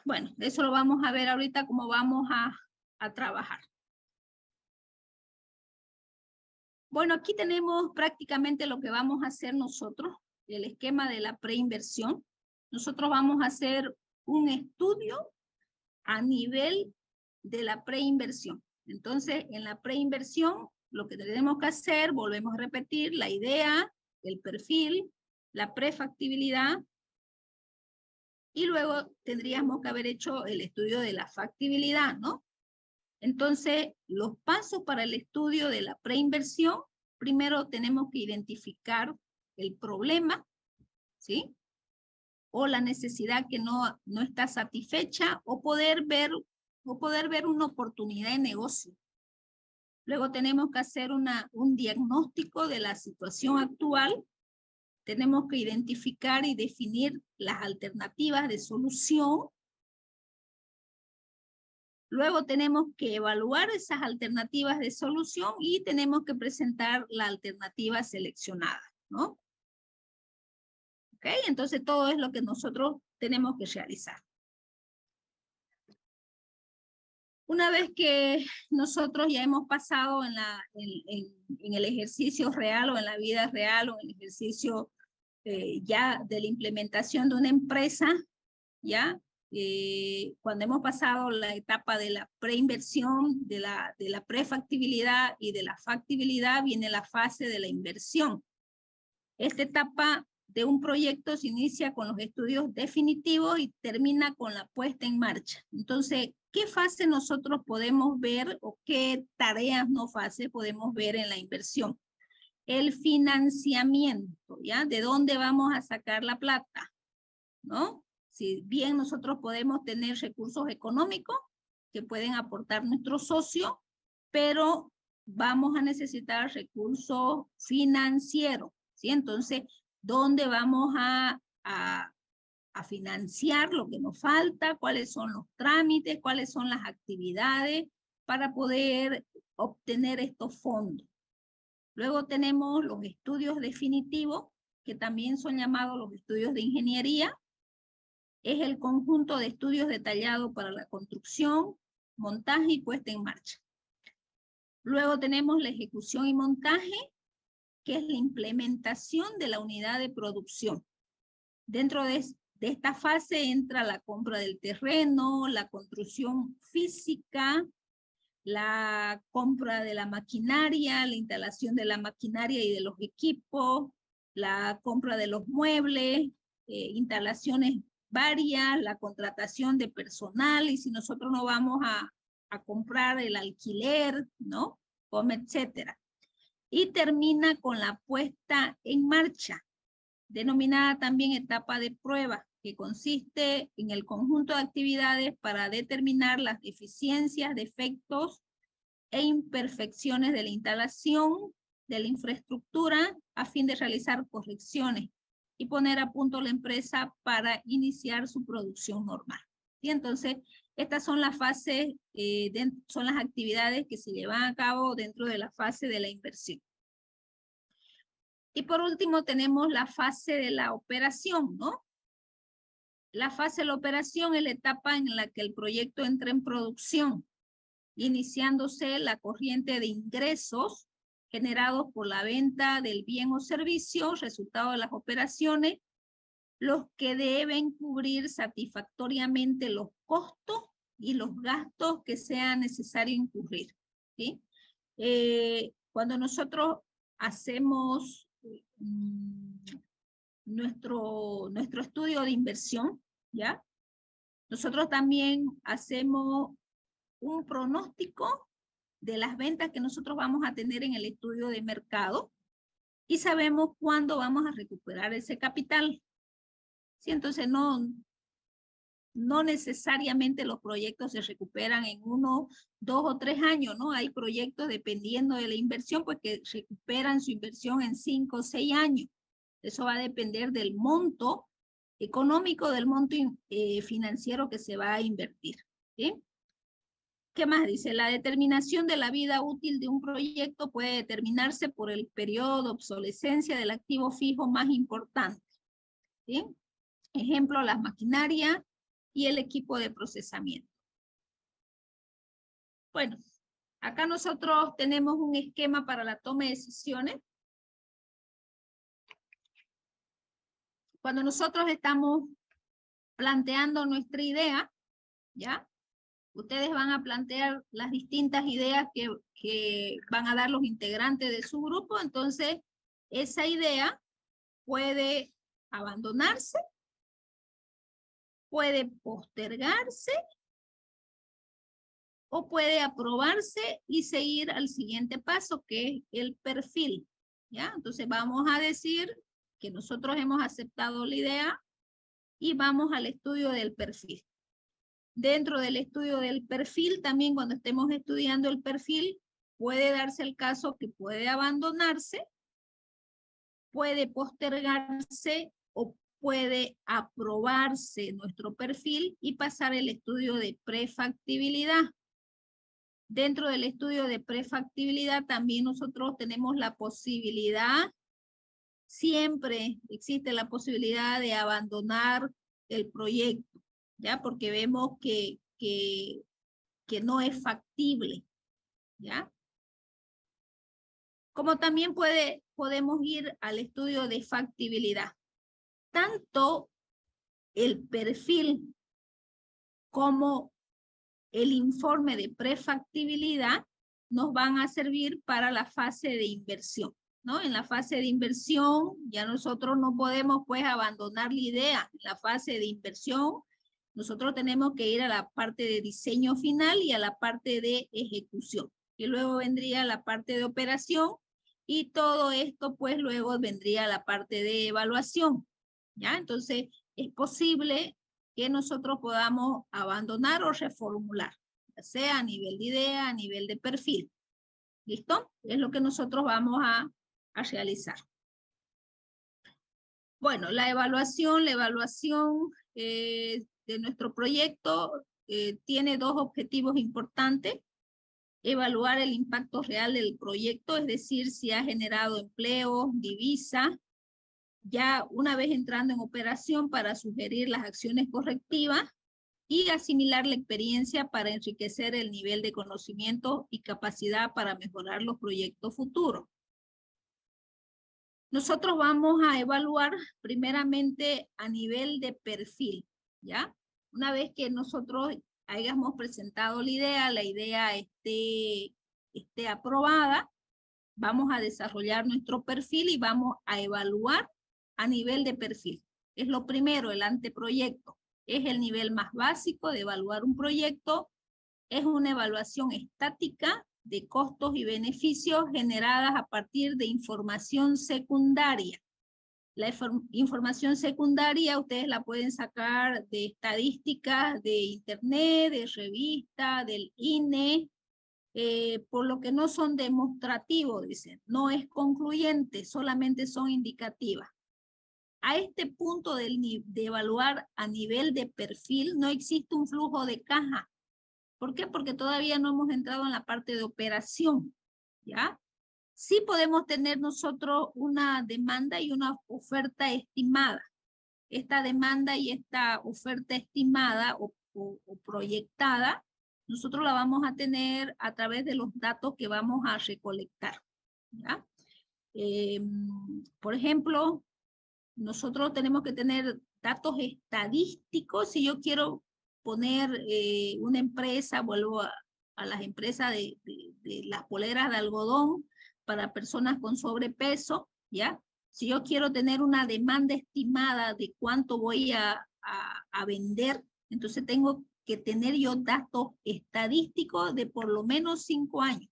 Bueno, eso lo vamos a ver ahorita cómo vamos a trabajar. Bueno, aquí tenemos prácticamente lo que vamos a hacer nosotros, el esquema de la preinversión. Nosotros vamos a hacer un estudio a nivel de la preinversión. Entonces, en la preinversión, lo que tenemos que hacer, volvemos a repetir, la idea, el perfil, la prefactibilidad, y luego tendríamos que haber hecho el estudio de la factibilidad, ¿no? Entonces, los pasos para el estudio de la preinversión, primero tenemos que identificar el problema, ¿sí? O la necesidad que no está satisfecha, o poder ver una oportunidad de negocio. Luego tenemos que hacer un diagnóstico de la situación actual. Tenemos que identificar y definir las alternativas de solución. Luego tenemos que evaluar esas alternativas de solución y tenemos que presentar la alternativa seleccionada, ¿no? ¿Ok? Entonces todo es lo que nosotros tenemos que realizar. Una vez que nosotros ya hemos pasado en el ejercicio real o en la vida real o en el ejercicio ya de la implementación de una empresa, ¿ya? Cuando hemos pasado la etapa de la preinversión, de la prefactibilidad y de la factibilidad, viene la fase de la inversión. Esta etapa de un proyecto se inicia con los estudios definitivos y termina con la puesta en marcha. Entonces, ¿qué fase nosotros podemos ver o qué tareas no fase podemos ver en la inversión? El financiamiento, ¿ya? ¿De dónde vamos a sacar la plata? ¿No? Si bien nosotros podemos tener recursos económicos que pueden aportar nuestro socio, pero vamos a necesitar recursos financieros, ¿sí? Entonces, ¿dónde vamos a financiar lo que nos falta? ¿Cuáles son los trámites? ¿Cuáles son las actividades para poder obtener estos fondos? Luego tenemos los estudios definitivos, que también son llamados los estudios de ingeniería, es el conjunto de estudios detallados para la construcción, montaje y puesta en marcha. Luego tenemos la ejecución y montaje, que es la implementación de la unidad de producción. Dentro de esta fase entra la compra del terreno, la construcción física, la compra de la maquinaria, la instalación de la maquinaria y de los equipos, la compra de los muebles, instalaciones varias, la contratación de personal, y si nosotros no vamos a comprar el alquiler, ¿no? Como etcétera. Y termina con la puesta en marcha, denominada también etapa de prueba, que consiste en el conjunto de actividades para determinar las deficiencias, defectos e imperfecciones de la instalación, de la infraestructura, a fin de realizar correcciones y poner a punto la empresa para iniciar su producción normal. ¿Sí? Entonces, estas son las fases, son las actividades que se llevan a cabo dentro de la fase de la inversión. Y por último tenemos la fase de la operación, ¿no? La fase de la operación es la etapa en la que el proyecto entra en producción, iniciándose la corriente de ingresos generados por la venta del bien o servicio, resultado de las operaciones, los que deben cubrir satisfactoriamente los costos y los gastos que sea necesario incurrir, ¿sí? Cuando nosotros hacemos nuestro estudio de inversión, ¿ya? Nosotros también hacemos un pronóstico de las ventas que nosotros vamos a tener en el estudio de mercado y sabemos cuándo vamos a recuperar ese capital. ¿Sí? Entonces no necesariamente los proyectos se recuperan en 1, 2 o 3 años, ¿no? Hay proyectos, dependiendo de la inversión, pues que recuperan su inversión en 5 o 6 años. Eso va a depender del monto económico, del monto financiero que se va a invertir, ¿sí? ¿Qué más dice? La determinación de la vida útil de un proyecto puede determinarse por el periodo de obsolescencia del activo fijo más importante, ¿sí? Ejemplo, las maquinarias y el equipo de procesamiento. Bueno, acá nosotros tenemos un esquema para la toma de decisiones. Cuando nosotros estamos planteando nuestra idea, ¿ya? Ustedes van a plantear las distintas ideas que van a dar los integrantes de su grupo, entonces esa idea puede abandonarse, puede postergarse o puede aprobarse y seguir al siguiente paso, que es el perfil, ¿ya? Entonces vamos a decir que nosotros hemos aceptado la idea y vamos al estudio del perfil. Dentro del estudio del perfil, también cuando estemos estudiando el perfil, puede darse el caso que puede abandonarse, puede postergarse o puede aprobarse nuestro perfil y pasar el estudio de prefactibilidad. Dentro del estudio de prefactibilidad también nosotros tenemos la posibilidad, siempre existe la posibilidad de abandonar el proyecto, ¿ya? Porque vemos que no es factible, ¿ya? Como también podemos ir al estudio de factibilidad. Tanto el perfil como el informe de prefactibilidad nos van a servir para la fase de inversión, ¿no? En la fase de inversión ya nosotros no podemos pues abandonar la idea. En la fase de inversión nosotros tenemos que ir a la parte de diseño final y a la parte de ejecución. Y luego vendría la parte de operación y todo esto pues luego vendría la parte de evaluación, ¿ya? Entonces es posible que nosotros podamos abandonar o reformular, ya sea a nivel de idea, a nivel de perfil. ¿Listo? Es lo que nosotros vamos a realizar. Bueno, la evaluación de nuestro proyecto tiene 2 objetivos importantes. Evaluar el impacto real del proyecto, es decir, si ha generado empleo, divisa, ya una vez entrando en operación para sugerir las acciones correctivas y asimilar la experiencia para enriquecer el nivel de conocimiento y capacidad para mejorar los proyectos futuros. Nosotros vamos a evaluar primeramente a nivel de perfil, ¿ya? Una vez que nosotros hayamos presentado la idea esté aprobada, vamos a desarrollar nuestro perfil y vamos a evaluar a nivel de perfil. Es lo primero, el anteproyecto. Es el nivel más básico de evaluar un proyecto. Es una evaluación estática de costos y beneficios generadas a partir de información secundaria. La información secundaria ustedes la pueden sacar de estadísticas de internet, de revista, del INE, por lo que no son demostrativos, dicen, no es concluyente, solamente son indicativas. A este punto de evaluar a nivel de perfil no existe un flujo de caja. ¿Por qué? Porque todavía no hemos entrado en la parte de operación, ¿ya? Sí podemos tener nosotros una demanda y una oferta estimada. Esta demanda y esta oferta estimada o proyectada, nosotros la vamos a tener a través de los datos que vamos a recolectar, ¿ya? Por ejemplo, nosotros tenemos que tener datos estadísticos. Si yo quiero poner una empresa, vuelvo a las empresas de las poleras de algodón para personas con sobrepeso, ¿ya? Si yo quiero tener una demanda estimada de cuánto voy a vender, entonces tengo que tener yo datos estadísticos de por lo menos 5 años,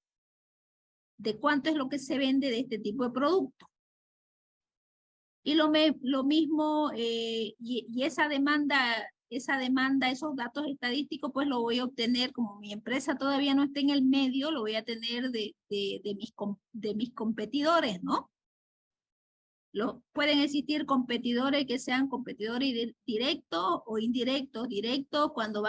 de cuánto es lo que se vende de este tipo de producto. Y lo mismo, y esa demanda, esos datos estadísticos, pues lo voy a obtener, como mi empresa todavía no está en el medio, lo voy a tener de mis competidores, ¿no? Pueden existir competidores que sean competidores directos o indirectos. Directos cuando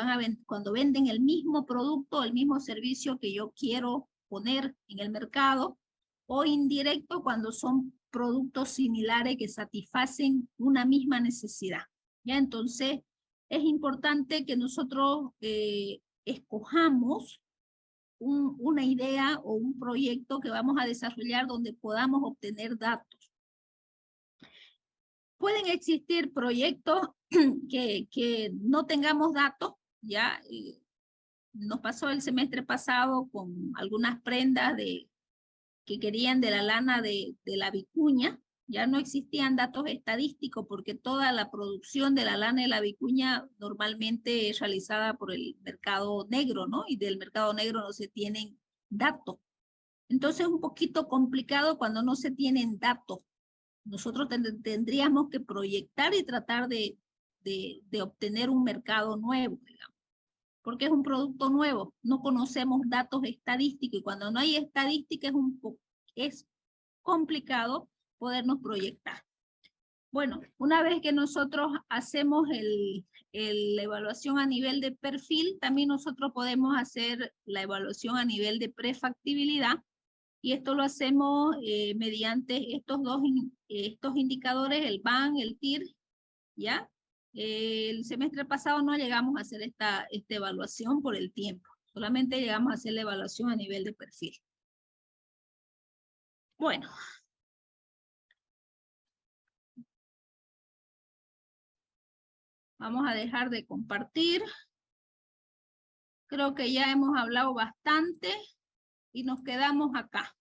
venden el mismo producto, el mismo servicio que yo quiero poner en el mercado, o indirecto cuando son productos similares que satisfacen una misma necesidad. ¿Ya? Entonces, es importante que nosotros escojamos una idea o un proyecto que vamos a desarrollar donde podamos obtener datos. Pueden existir proyectos que no tengamos datos, ¿ya? Nos pasó el semestre pasado con algunas prendas que querían de la lana de la vicuña. Ya no existían datos estadísticos porque toda la producción de la lana de la vicuña normalmente es realizada por el mercado negro, ¿no? Y del mercado negro no se tienen datos. Entonces es un poquito complicado cuando no se tienen datos. Nosotros tendríamos que proyectar y tratar de obtener un mercado nuevo, digamos, porque es un producto nuevo, no conocemos datos estadísticos y cuando no hay estadística es complicado podernos proyectar. Bueno, una vez que nosotros hacemos la evaluación a nivel de perfil, también nosotros podemos hacer la evaluación a nivel de prefactibilidad, y esto lo hacemos mediante estos indicadores, el BAN, el TIR, ¿ya? El semestre pasado no llegamos a hacer esta evaluación por el tiempo, solamente llegamos a hacer la evaluación a nivel de perfil. Bueno. Vamos a dejar de compartir. Creo que ya hemos hablado bastante y nos quedamos acá.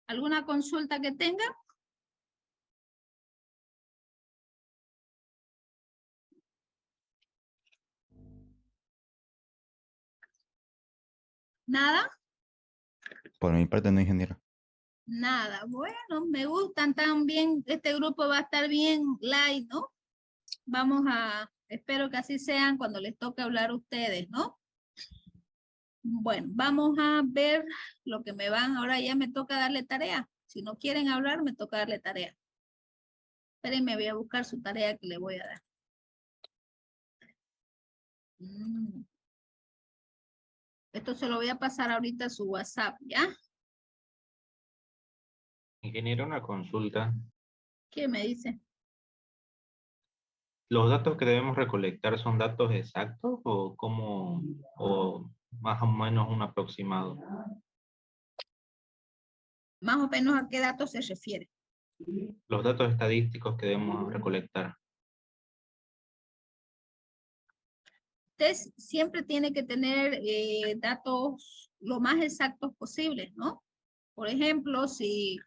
¿Alguna consulta que tenga? ¿Nada? Por mi parte no, ingeniero. Nada. Bueno, me gustan también. Este grupo va a estar bien light, ¿no? Espero que así sean cuando les toque hablar a ustedes, ¿no? Bueno, vamos a ver lo que ahora ya me toca darle tarea. Si no quieren hablar, me toca darle tarea. Espérenme, voy a buscar su tarea que le voy a dar. Esto se lo voy a pasar ahorita a su WhatsApp, ¿ya? Ingeniero, una consulta. ¿Qué me dice? ¿Los datos que debemos recolectar son datos exactos o cómo, o más o menos un aproximado? Más o menos a qué datos se refiere. Los datos estadísticos que debemos recolectar. Usted siempre tiene que tener datos lo más exactos posibles, ¿no? Por ejemplo, si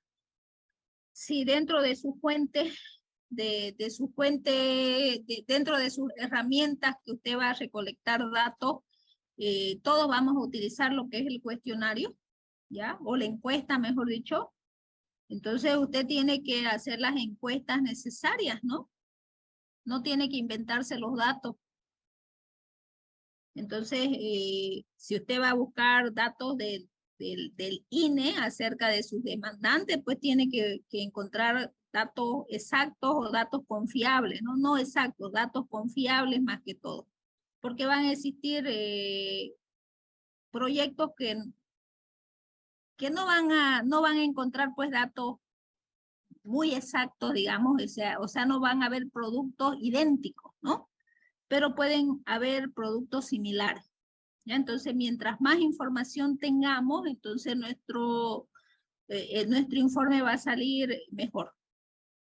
dentro de su fuente, dentro de sus herramientas que usted va a recolectar datos, todos vamos a utilizar lo que es el cuestionario, ¿ya? O la encuesta, mejor dicho. Entonces usted tiene que hacer las encuestas necesarias, ¿no? No tiene que inventarse los datos. Entonces, si usted va a buscar datos del INE acerca de sus demandantes, pues tiene que encontrar datos exactos o datos confiables, ¿no? No exactos, datos confiables más que todo. Porque van a existir proyectos que no van a encontrar pues datos muy exactos, digamos, o sea, no van a haber productos idénticos, ¿no? Pero pueden haber productos similares. ¿Ya? Entonces, mientras más información tengamos, entonces nuestro informe va a salir mejor.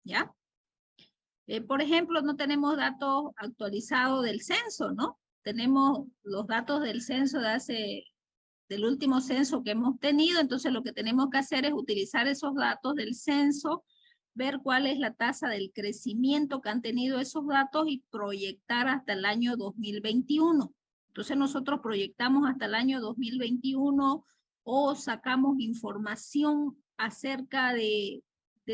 ¿Ya? Por ejemplo, no tenemos datos actualizados del censo, ¿no? Tenemos los datos del censo del último censo que hemos tenido, entonces lo que tenemos que hacer es utilizar esos datos del censo, ver cuál es la tasa del crecimiento que han tenido esos datos y proyectar hasta el año 2021. Entonces nosotros proyectamos hasta el año 2021 o sacamos información acerca de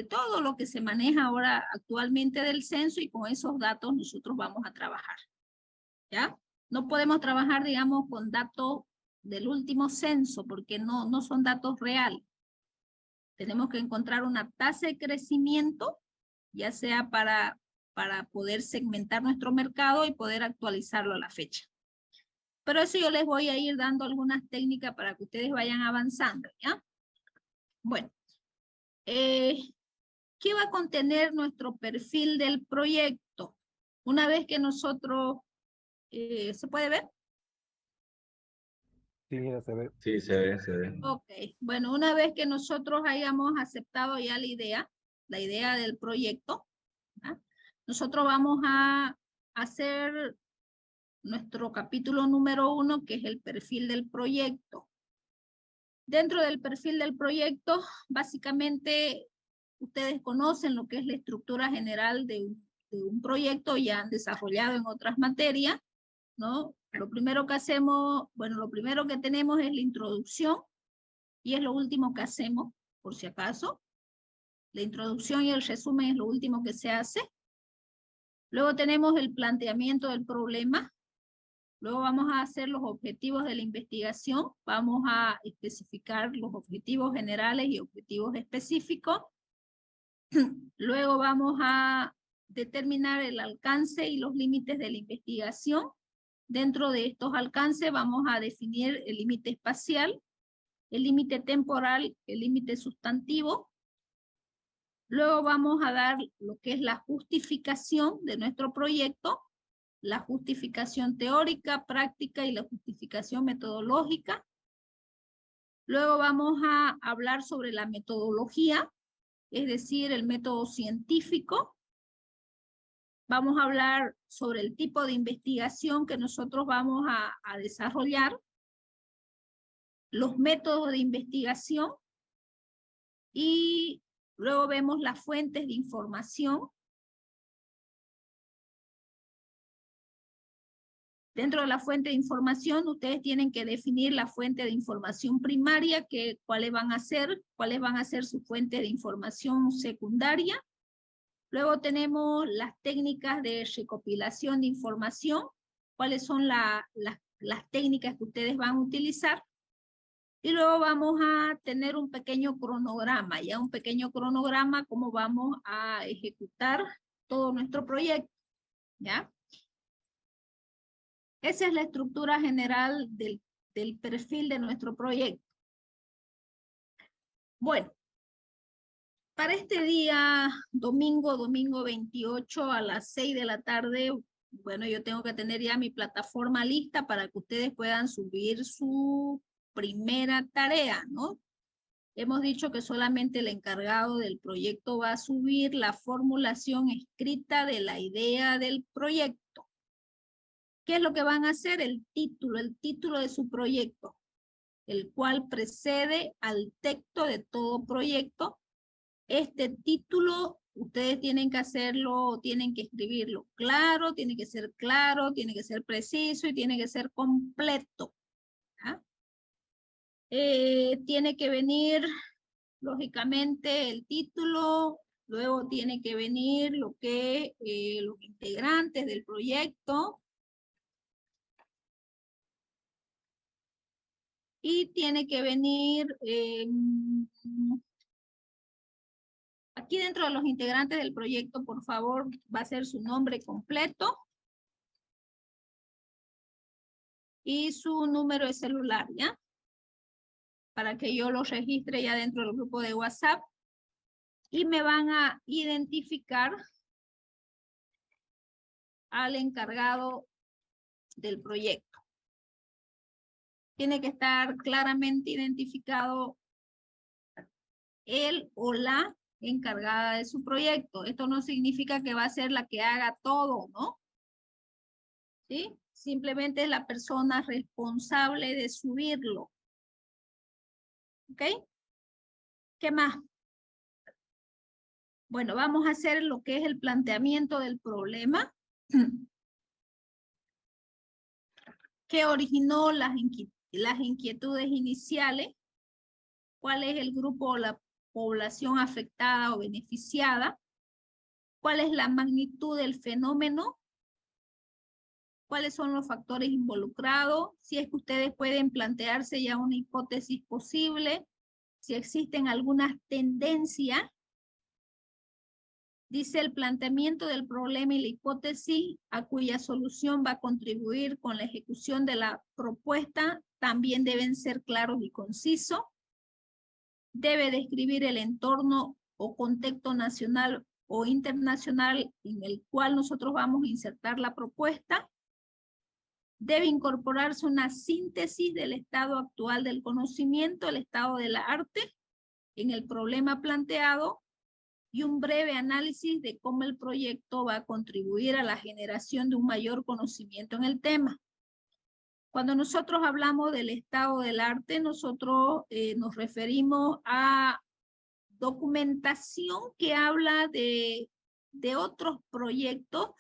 todo lo que se maneja ahora actualmente del censo, y con esos datos nosotros vamos a trabajar. ¿Ya? No podemos trabajar, digamos, con datos del último censo porque no son datos reales. Tenemos que encontrar una tasa de crecimiento, ya sea para poder segmentar nuestro mercado y poder actualizarlo a la fecha. Pero eso yo les voy a ir dando algunas técnicas para que ustedes vayan avanzando, ¿ya? Bueno, ¿qué va a contener nuestro perfil del proyecto? Una vez que nosotros, ¿se puede ver? Sí, ya se ve. Sí, se ve, se ve. Ok, bueno, una vez que nosotros hayamos aceptado ya la idea del proyecto, ¿ya? Nosotros vamos a hacer nuestro capítulo número 1, que es el perfil del proyecto. Dentro del perfil del proyecto, básicamente, ustedes conocen lo que es la estructura general de un proyecto, ya han desarrollado en otras materias, ¿no? Lo primero que hacemos, bueno, lo primero que tenemos es la introducción, y es lo último que hacemos, por si acaso. La introducción y el resumen es lo último que se hace. Luego tenemos el planteamiento del problema. Luego vamos a hacer los objetivos de la investigación. Vamos a especificar los objetivos generales y objetivos específicos. Luego vamos a determinar el alcance y los límites de la investigación. Dentro de estos alcances vamos a definir el límite espacial, el límite temporal, el límite sustantivo. Luego vamos a dar lo que es la justificación de nuestro proyecto, la justificación teórica, práctica y la justificación metodológica. Luego vamos a hablar sobre la metodología, es decir, el método científico. Vamos a hablar sobre el tipo de investigación que nosotros vamos a desarrollar, los métodos de investigación, y luego vemos las fuentes de información. Dentro de la fuente de información, ustedes tienen que definir la fuente de información primaria, cuáles van a ser sus fuentes de información secundaria. Luego tenemos las técnicas de recopilación de información, cuáles son las técnicas que ustedes van a utilizar. Y luego vamos a tener un pequeño cronograma, cómo vamos a ejecutar todo nuestro proyecto, ¿ya? Esa es la estructura general del perfil de nuestro proyecto. Bueno, Para este día, domingo 28 a las 6 de la tarde, bueno, yo tengo que tener ya mi plataforma lista para que ustedes puedan subir su primera tarea, ¿no? Hemos dicho que solamente el encargado del proyecto va a subir la formulación escrita de la idea del proyecto. ¿Qué es lo que van a hacer? El título de su proyecto, el cual precede al texto de todo proyecto. Este título, ustedes tienen que hacerlo, tienen que escribirlo claro, tiene que ser preciso y tiene que ser completo. ¿Ah? Tiene que venir, lógicamente, el título, luego tiene que venir lo que los integrantes del proyecto y tiene que venir aquí dentro de los integrantes del proyecto, por favor, va a ser su nombre completo y su número de celular, ¿ya? Para que yo lo registre ya dentro del grupo de WhatsApp y me van a identificar al encargado del proyecto. Tiene que estar claramente identificado él o la encargada de su proyecto. Esto no significa que va a ser la que haga todo, ¿no? ¿Sí? Simplemente es la persona responsable de subirlo. ¿Ok? ¿Qué más? Bueno, vamos a hacer lo que es el planteamiento del problema. ¿Qué originó las inquietudes iniciales? ¿Cuál es el grupo o la población afectada o beneficiada? ¿Cuál es la magnitud del fenómeno? ¿Cuáles son los factores involucrados? Si es que ustedes pueden plantearse ya una hipótesis posible, si existen algunas tendencias. Dice el planteamiento del problema y la hipótesis a cuya solución va a contribuir con la ejecución de la propuesta también deben ser claros y concisos. Debe describir el entorno o contexto nacional o internacional en el cual nosotros vamos a insertar la propuesta. Debe incorporarse una síntesis del estado actual del conocimiento, el estado del arte en el problema planteado y un breve análisis de cómo el proyecto va a contribuir a la generación de un mayor conocimiento en el tema. Cuando nosotros hablamos del estado del arte, nosotros nos referimos a documentación que habla de otros proyectos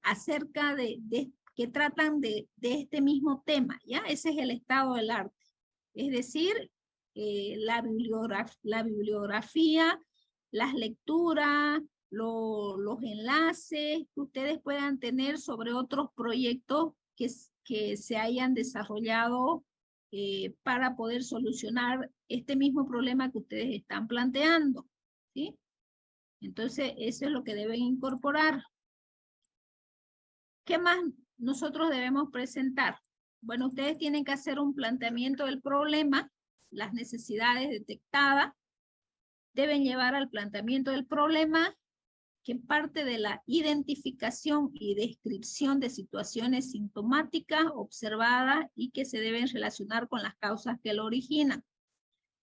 acerca que tratan de este mismo tema, ¿ya? Ese es el estado del arte. Es decir, la bibliografía, las lecturas, los enlaces que ustedes puedan tener sobre otros proyectos que se hayan desarrollado para poder solucionar este mismo problema que ustedes están planteando, ¿sí? Entonces, eso es lo que deben incorporar. ¿Qué más nosotros debemos presentar? Bueno, ustedes tienen que hacer un planteamiento del problema, las necesidades detectadas, deben llevar al planteamiento del problema que parte de la identificación y descripción de situaciones sintomáticas observadas y que se deben relacionar con las causas que lo originan.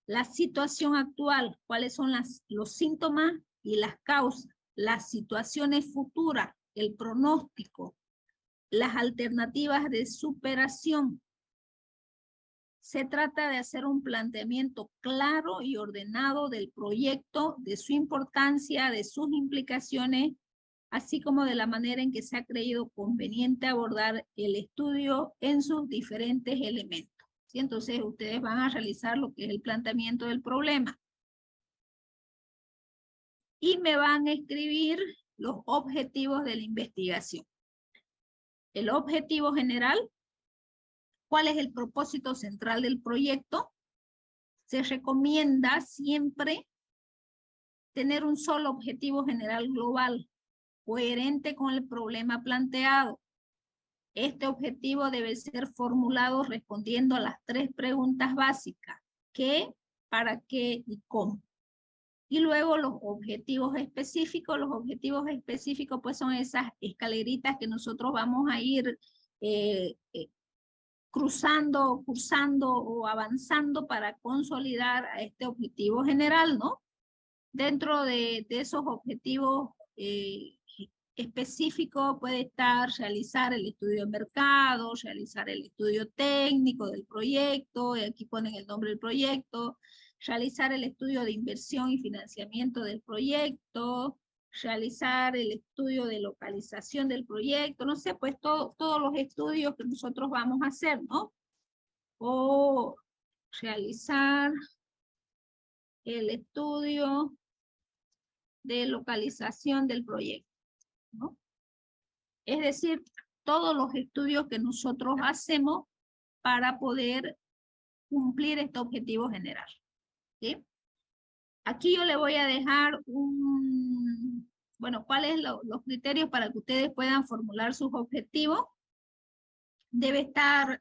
La situación actual, cuáles son los síntomas y las causas, las situaciones futuras, el pronóstico, las alternativas de superación. Se trata de hacer un planteamiento claro y ordenado del proyecto, de su importancia, de sus implicaciones, así como de la manera en que se ha creído conveniente abordar el estudio en sus diferentes elementos. ¿Sí? Entonces, ustedes van a realizar lo que es el planteamiento del problema. Y me van a escribir los objetivos de la investigación. El objetivo general. ¿Cuál es el propósito central del proyecto? Se recomienda siempre tener un solo objetivo general global, coherente con el problema planteado. Este objetivo debe ser formulado respondiendo a las 3 preguntas básicas: ¿qué, para qué y cómo? Y luego los objetivos específicos. Los objetivos específicos pues son esas escaleritas que nosotros vamos a ir cruzando, cursando o avanzando para consolidar a este objetivo general, ¿no? Dentro de esos objetivos específicos puede estar realizar el estudio de mercado, realizar el estudio técnico del proyecto, y aquí ponen el nombre del proyecto, realizar el estudio de inversión y financiamiento del proyecto, realizar el estudio de localización del proyecto, no sé, pues todos los estudios que nosotros vamos a hacer, ¿no? O realizar el estudio de localización del proyecto, ¿no? Es decir, todos los estudios que nosotros hacemos para poder cumplir este objetivo general, ¿sí? Aquí yo le voy a dejar cuáles los criterios para que ustedes puedan formular sus objetivos. Debe estar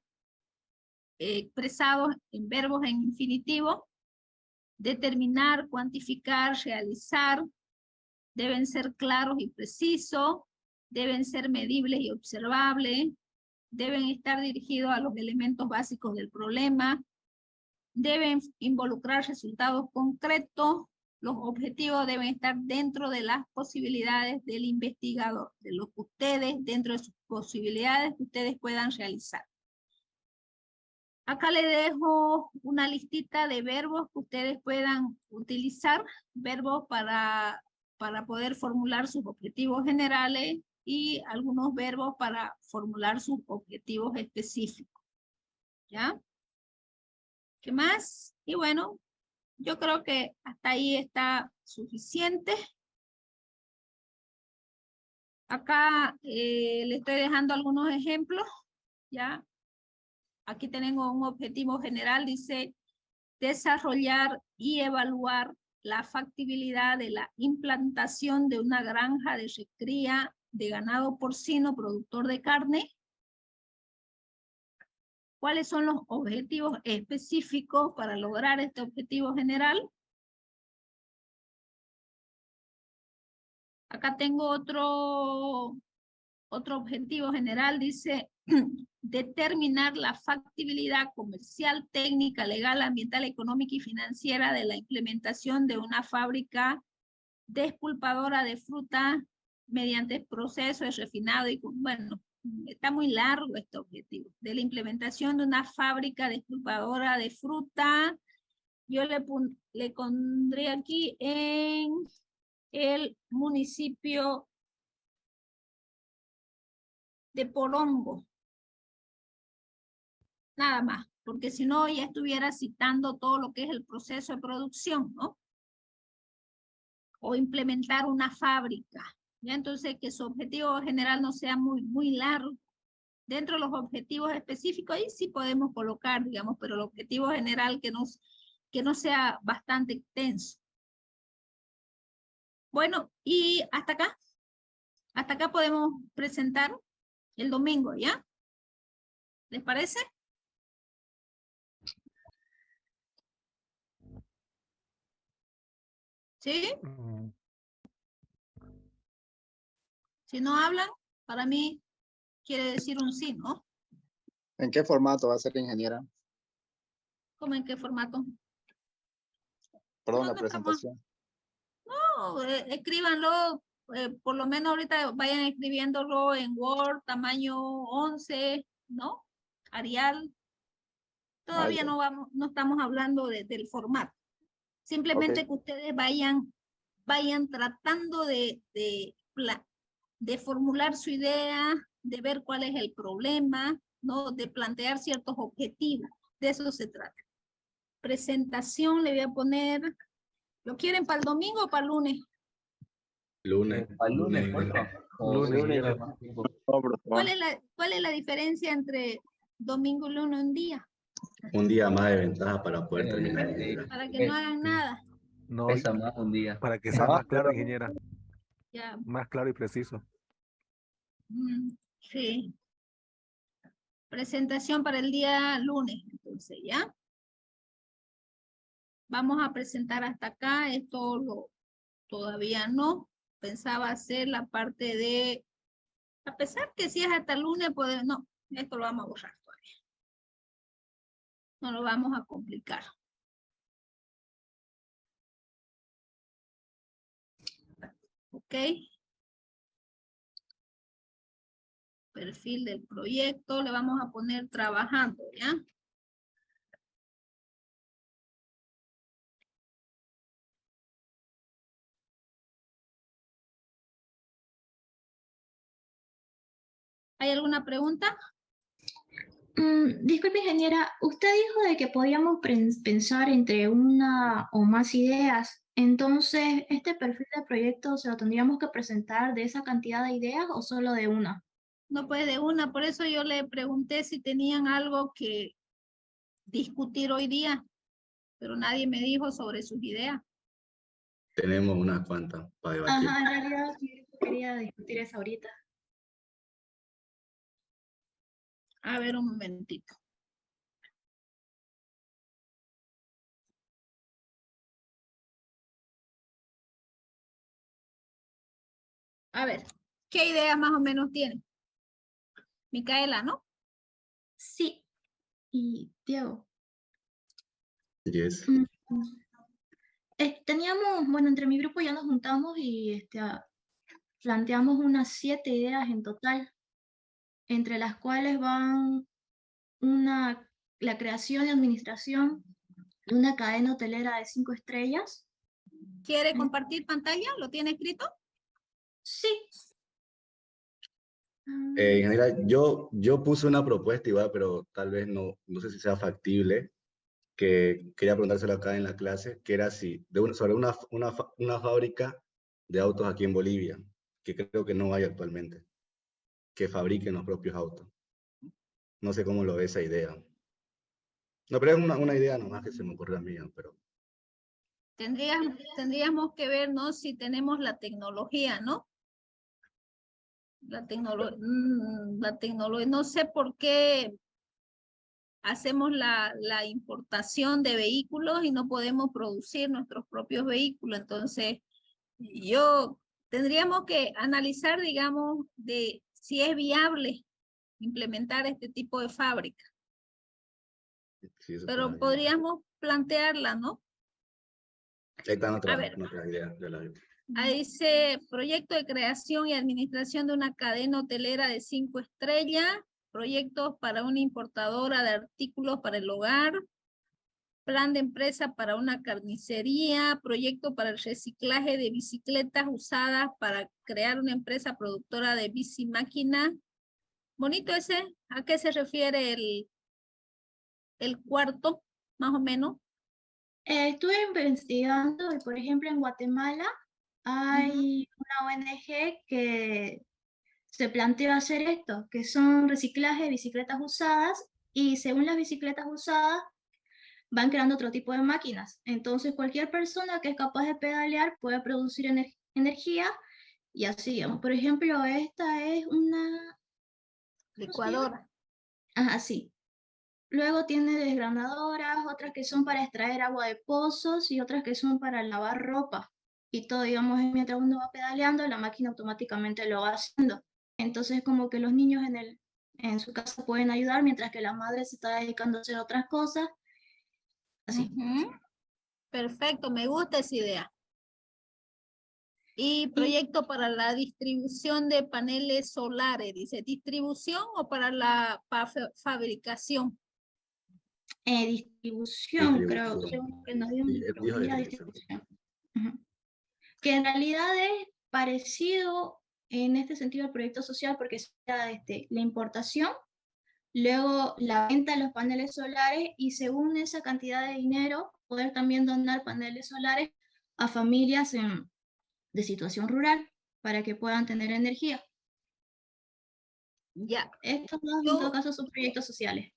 expresados en verbos en infinitivo. Determinar, cuantificar, realizar. Deben ser claros y precisos. Deben ser medibles y observables. Deben estar dirigidos a los elementos básicos del problema. Deben involucrar resultados concretos. Los objetivos deben estar dentro de las posibilidades del investigador, de lo que ustedes, dentro de sus posibilidades, que ustedes puedan realizar. Acá le dejo una listita de verbos que ustedes puedan utilizar, verbos para poder formular sus objetivos generales y algunos verbos para formular sus objetivos específicos. ¿Ya? ¿Qué más? Y bueno, yo creo que hasta ahí está suficiente. Acá le estoy dejando algunos ejemplos, ¿ya? Aquí tenemos un objetivo general, dice desarrollar y evaluar la factibilidad de la implantación de una granja de recría de ganado porcino productor de carne. ¿Cuáles son los objetivos específicos para lograr este objetivo general? Acá tengo otro objetivo general, dice determinar la factibilidad comercial, técnica, legal, ambiental, económica y financiera de la implementación de una fábrica despulpadora de fruta mediante proceso de refinado y, bueno, está muy largo este objetivo, de la implementación de una fábrica despulpadora de fruta. Yo le pondré aquí en el municipio de Porongo. Nada más, porque si no ya estuviera citando todo lo que es el proceso de producción, ¿no? O implementar una fábrica, ¿ya? Entonces que su objetivo general no sea muy largo. Dentro de los objetivos específicos, ahí sí podemos colocar, digamos, pero el objetivo general que no sea bastante extenso. Bueno, y hasta acá podemos presentar el domingo, ¿ya? ¿Les parece? ¿Sí? Si no hablan, para mí quiere decir un sí, ¿no? ¿En qué formato va a ser, ingeniera? ¿Cómo en qué formato? Perdón, No, la no estamos. presentación. No, escríbanlo, por lo menos ahorita vayan escribiéndolo en Word, tamaño 11, ¿no? Arial. Todavía ya. no estamos hablando del formato. Simplemente Ok. que ustedes vayan tratando de formular su idea, de ver cuál es el problema, ¿no? De plantear ciertos objetivos. De eso se trata. Presentación le voy a poner. ¿Lo quieren para el domingo o para el lunes? Lunes. Para el lunes, por favor. O Lunes, si tiene ingeniera. más tiempo. No, por favor. ¿Cuál es la diferencia entre domingo y lunes un día? Un día más de ventaja para poder Sí, terminar, ingeniera. Para que no hagan nada. No, Pesa más un día. para que sea más claro, ingeniera. Ya. Más claro y preciso. Sí. Presentación para el día lunes, entonces, ¿ya? vamos a presentar hasta acá. Esto todavía no. Pensaba hacer la parte de, a pesar que si es hasta el lunes, pues no, esto lo vamos a borrar todavía. No lo vamos a complicar. Ok. Perfil del proyecto, le vamos a poner trabajando, ¿ya? ¿Hay alguna pregunta? Disculpe, ingeniera, usted dijo de que podíamos pensar entre una o más ideas. Entonces, ¿este perfil de proyecto se lo tendríamos que presentar de esa cantidad de ideas o solo de una? No puede de una, por eso yo le pregunté si tenían algo que discutir hoy día, pero nadie me dijo sobre sus ideas. Tenemos unas cuantas para debatir. Ajá, en realidad yo quería discutir eso ahorita. A ver, un momentito. A ver, ¿qué ideas más o menos tienen? Micaela, ¿no? Sí, y Diego. Yes. Teníamos, bueno, entre mi grupo ya nos juntamos y planteamos unas 7 ideas en total, entre las cuales van la creación y administración de una cadena hotelera de 5 estrellas. ¿Quiere compartir pantalla? ¿Lo tiene escrito? Sí. En general, yo puse una propuesta igual, pero tal vez no sé si sea factible, que quería preguntárselo acá en la clase, que era si, sobre una fábrica de autos aquí en Bolivia, que creo que no hay actualmente, que fabriquen los propios autos. No sé cómo lo ve esa idea. No, pero es una idea nomás que se me ocurrió a mí, pero... Tendríamos que ver, ¿no? Si tenemos la tecnología, ¿no? La tecnología, no sé por qué hacemos la importación de vehículos y no podemos producir nuestros propios vehículos. Entonces, tendríamos que analizar, digamos, de si es viable implementar este tipo de fábrica. Sí, eso Pero está bien. podríamos plantearla, ¿no? Ahí están A ver. otras ideas de la vida. Ahí dice proyecto de creación y administración de una cadena hotelera de 5 estrellas, proyectos para una importadora de artículos para el hogar, plan de empresa para una carnicería, proyecto para el reciclaje de bicicletas usadas para crear una empresa productora de bici máquina. Bonito ese, ¿a qué se refiere el cuarto, más o menos? Estuve investigando y, por ejemplo, en Guatemala hay una ONG que se planteó hacer esto, que son reciclaje de bicicletas usadas, y según las bicicletas usadas van creando otro tipo de máquinas. Entonces cualquier persona que es capaz de pedalear puede producir energía y así, digamos. Por ejemplo, esta es una... Licuadora. Ajá, sí. Luego tiene desgranadoras, otras que son para extraer agua de pozos y otras que son para lavar ropa. Y todo, digamos, mientras uno va pedaleando, la máquina automáticamente lo va haciendo. Entonces, como que los niños en su casa pueden ayudar mientras que la madre se está dedicando a hacer otras cosas. Así. Perfecto, me gusta esa idea. Y proyecto para la distribución de paneles solares, dice, ¿distribución o para la fabricación? Distribución, creo, según que nos dio Sí, dijo distribución. Que en realidad es parecido en este sentido al proyecto social, porque sea la importación, luego la venta de los paneles solares, y según esa cantidad de dinero, poder también donar paneles solares a familias de situación rural para que puedan tener energía. Ya. Estos dos, en todo caso, son proyectos sociales.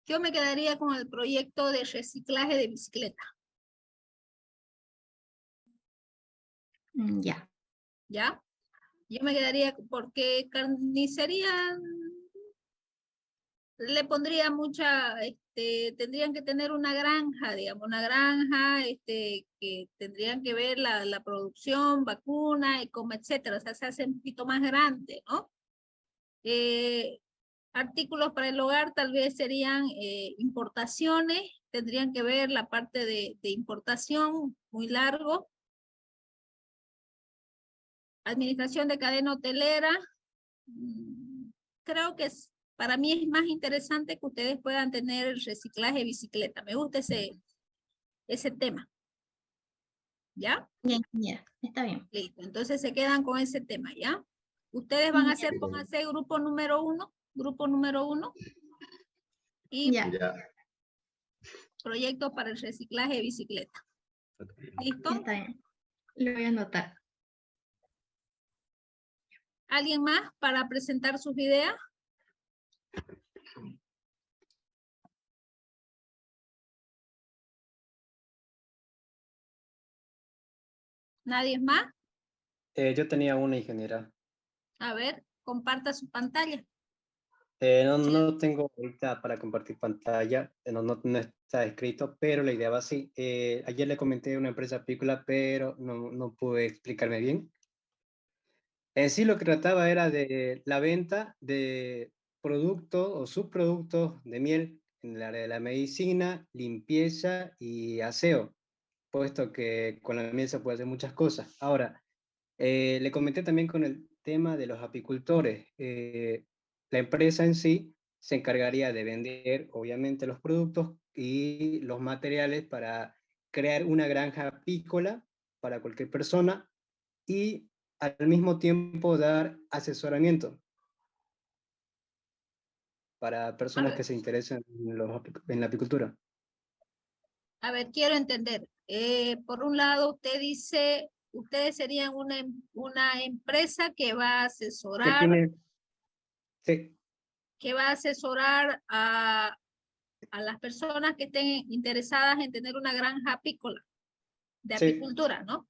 Yo me quedaría con el proyecto de reciclaje de bicicleta. Ya. ¿Ya? Yo me quedaría porque carnicería le pondría mucha, tendrían que tener una granja, digamos, una granja, que tendrían que ver la producción, vacuna, y como etcétera, o sea, se hace un poquito más grande, ¿no? Artículos para el hogar tal vez serían importaciones, tendrían que ver la parte de importación, muy largo. Administración de cadena hotelera, creo que para mí es más interesante que ustedes puedan tener el reciclaje de bicicleta. Me gusta ese tema. ¿Ya? Bien, ingeniera, está bien. Listo. Entonces se quedan con ese tema, ¿ya? Ustedes van a hacer, pónganse grupo número 1, y Ya, Ya. proyecto para el reciclaje de bicicleta. ¿Listo? está bien. Lo voy a anotar. ¿Alguien más para presentar sus ideas? ¿Nadie más? Yo tenía una, ingeniera. A ver, comparta su pantalla. No tengo ahorita para compartir pantalla, no está escrito, pero la idea va así. Ayer le comenté una empresa apícola, pero no pude explicarme bien. En sí lo que trataba era de la venta de productos o subproductos de miel en el área de la medicina, limpieza y aseo, puesto que con la miel se puede hacer muchas cosas. Ahora, le comenté también con el tema de los apicultores. La empresa en sí se encargaría de vender, obviamente, los productos y los materiales para crear una granja apícola para cualquier persona y al mismo tiempo dar asesoramiento para personas que se interesen en la apicultura. A ver, quiero entender. Por un lado, usted dice, ustedes serían una empresa que va a asesorar, Sí, que va a asesorar a las personas que estén interesadas en tener una granja apícola, de sí, apicultura, ¿no?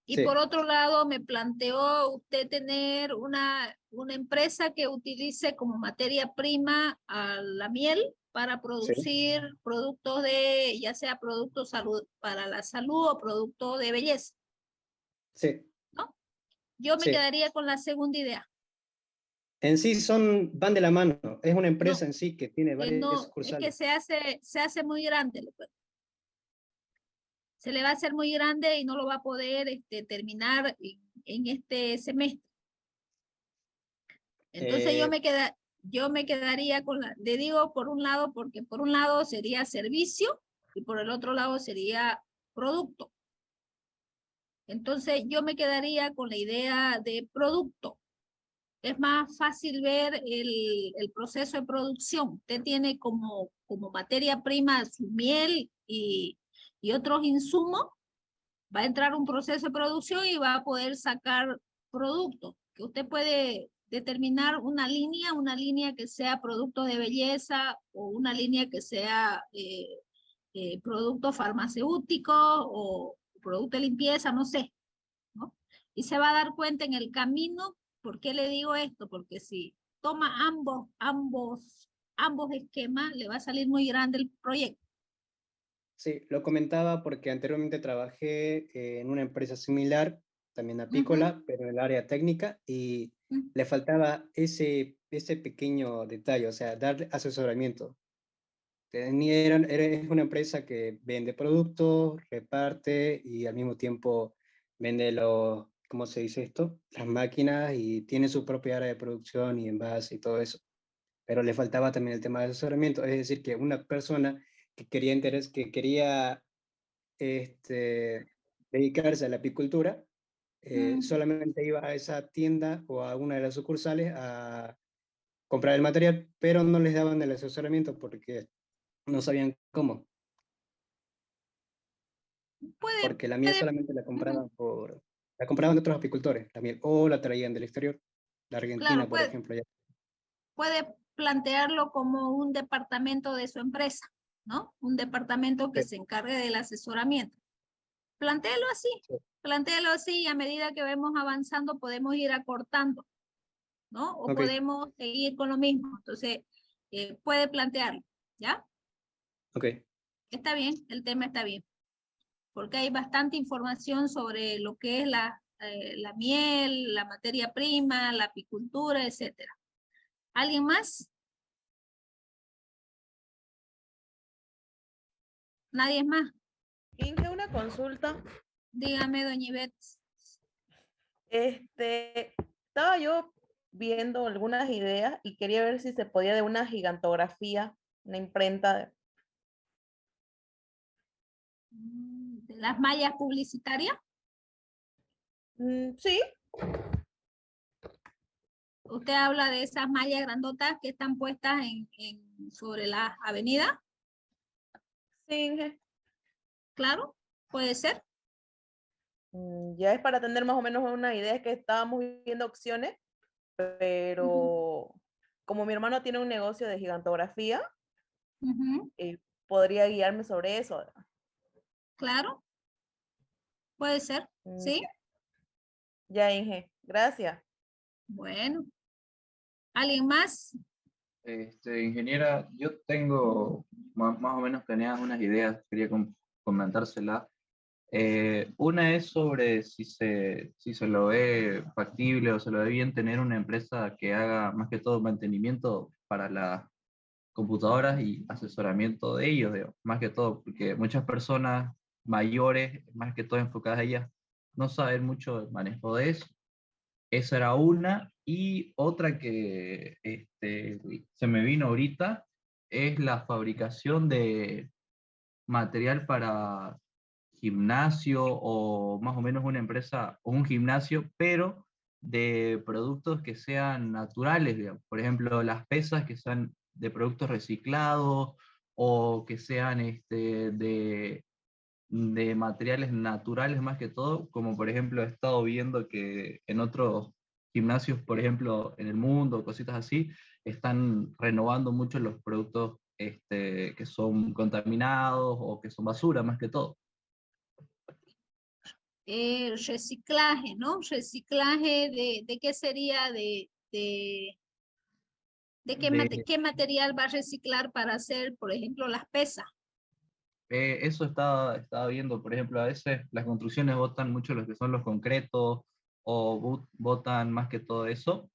Y sí. por otro lado, me planteó usted tener una empresa que utilice como materia prima a la miel para producir productos de, ya sea productos para la salud o productos de belleza, Sí. ¿no? Yo me Sí. quedaría con la segunda idea. En sí van de la mano. Es una empresa No, en sí que tiene varias no, es que sucursales. se hace muy grande. Se le va a hacer muy grande y no lo va a poder terminar en este semestre. Entonces yo me quedaría con le digo por un lado, porque por un lado sería servicio y por el otro lado sería producto. Entonces yo me quedaría con la idea de producto. Es más fácil ver el proceso de producción. Usted tiene como materia prima su miel y otros insumos. Va a entrar un proceso de producción y va a poder sacar productos, que usted puede determinar una línea que sea producto de belleza o una línea que sea producto farmacéutico o producto de limpieza, no sé, ¿no? Y se va a dar cuenta en el camino. ¿Por qué le digo esto? Porque si toma ambos esquemas, le va a salir muy grande el proyecto. Sí, lo comentaba porque anteriormente trabajé en una empresa similar, también apícola, pero en el área técnica, y le faltaba ese pequeño detalle, o sea, dar asesoramiento. Es una empresa que vende productos, reparte y al mismo tiempo vende ¿cómo se dice esto? Las máquinas y tiene su propia área de producción y envase y todo eso. Pero le faltaba también el tema de asesoramiento, es decir, que una persona que quería dedicarse a la apicultura, solamente iba a esa tienda o a una de las sucursales a comprar el material, pero no les daban el asesoramiento porque no sabían cómo. Porque la miel solamente la compraban de otros apicultores, la miel, o la traían del exterior, de Argentina, Claro, por ejemplo. puede plantearlo como un departamento de su empresa, ¿no? Un departamento que se encargue del asesoramiento. Plantéelo así y a medida que vemos avanzando podemos ir acortando, ¿no? O podemos seguir con lo mismo. Entonces, puede plantearlo, ¿ya? Ok. Está bien, el tema está bien, porque hay bastante información sobre lo que es la miel, la materia prima, la apicultura, etcétera. ¿Alguien más? ¿Nadie más? Inge, una consulta. Dígame, doña Ivette. Estaba yo viendo algunas ideas y quería ver si se podía de una gigantografía, una imprenta. ¿De las mallas publicitarias? Sí, ¿Usted habla de esas mallas grandotas que están puestas sobre la avenida? sí, Inge. Claro, puede ser. Ya es para tener más o menos una idea, es que estábamos viendo opciones, pero como mi hermano tiene un negocio de gigantografía, Ujú, podría guiarme sobre eso. claro, puede ser, ¿sí? Ya, Inge, gracias. Bueno. ¿Alguien más? Ingeniera, yo tengo más o menos planeadas unas ideas, quería comentárselas. Una es sobre si se lo ve factible o se lo ve bien tener una empresa que haga más que todo mantenimiento para las computadoras y asesoramiento de ellos, digamos, más que todo, porque muchas personas mayores, más que todo enfocadas a ellas, no saben mucho del manejo de eso. Esa era una. Y otra que se me vino ahorita es la fabricación de material para gimnasio o más o menos una empresa o un gimnasio, pero de productos que sean naturales, digamos. Por ejemplo, las pesas que sean de productos reciclados o que sean de materiales naturales más que todo, como por ejemplo he estado viendo que en otros gimnasios, por ejemplo, en el mundo, cositas así, están renovando mucho los productos que son contaminados o que son basura más que todo. Reciclaje, ¿no? Reciclaje de qué sería, qué material va a reciclar para hacer, por ejemplo, las pesas. Eso estaba viendo, por ejemplo, a veces las construcciones botan mucho lo que son los concretos o botan más que todo eso.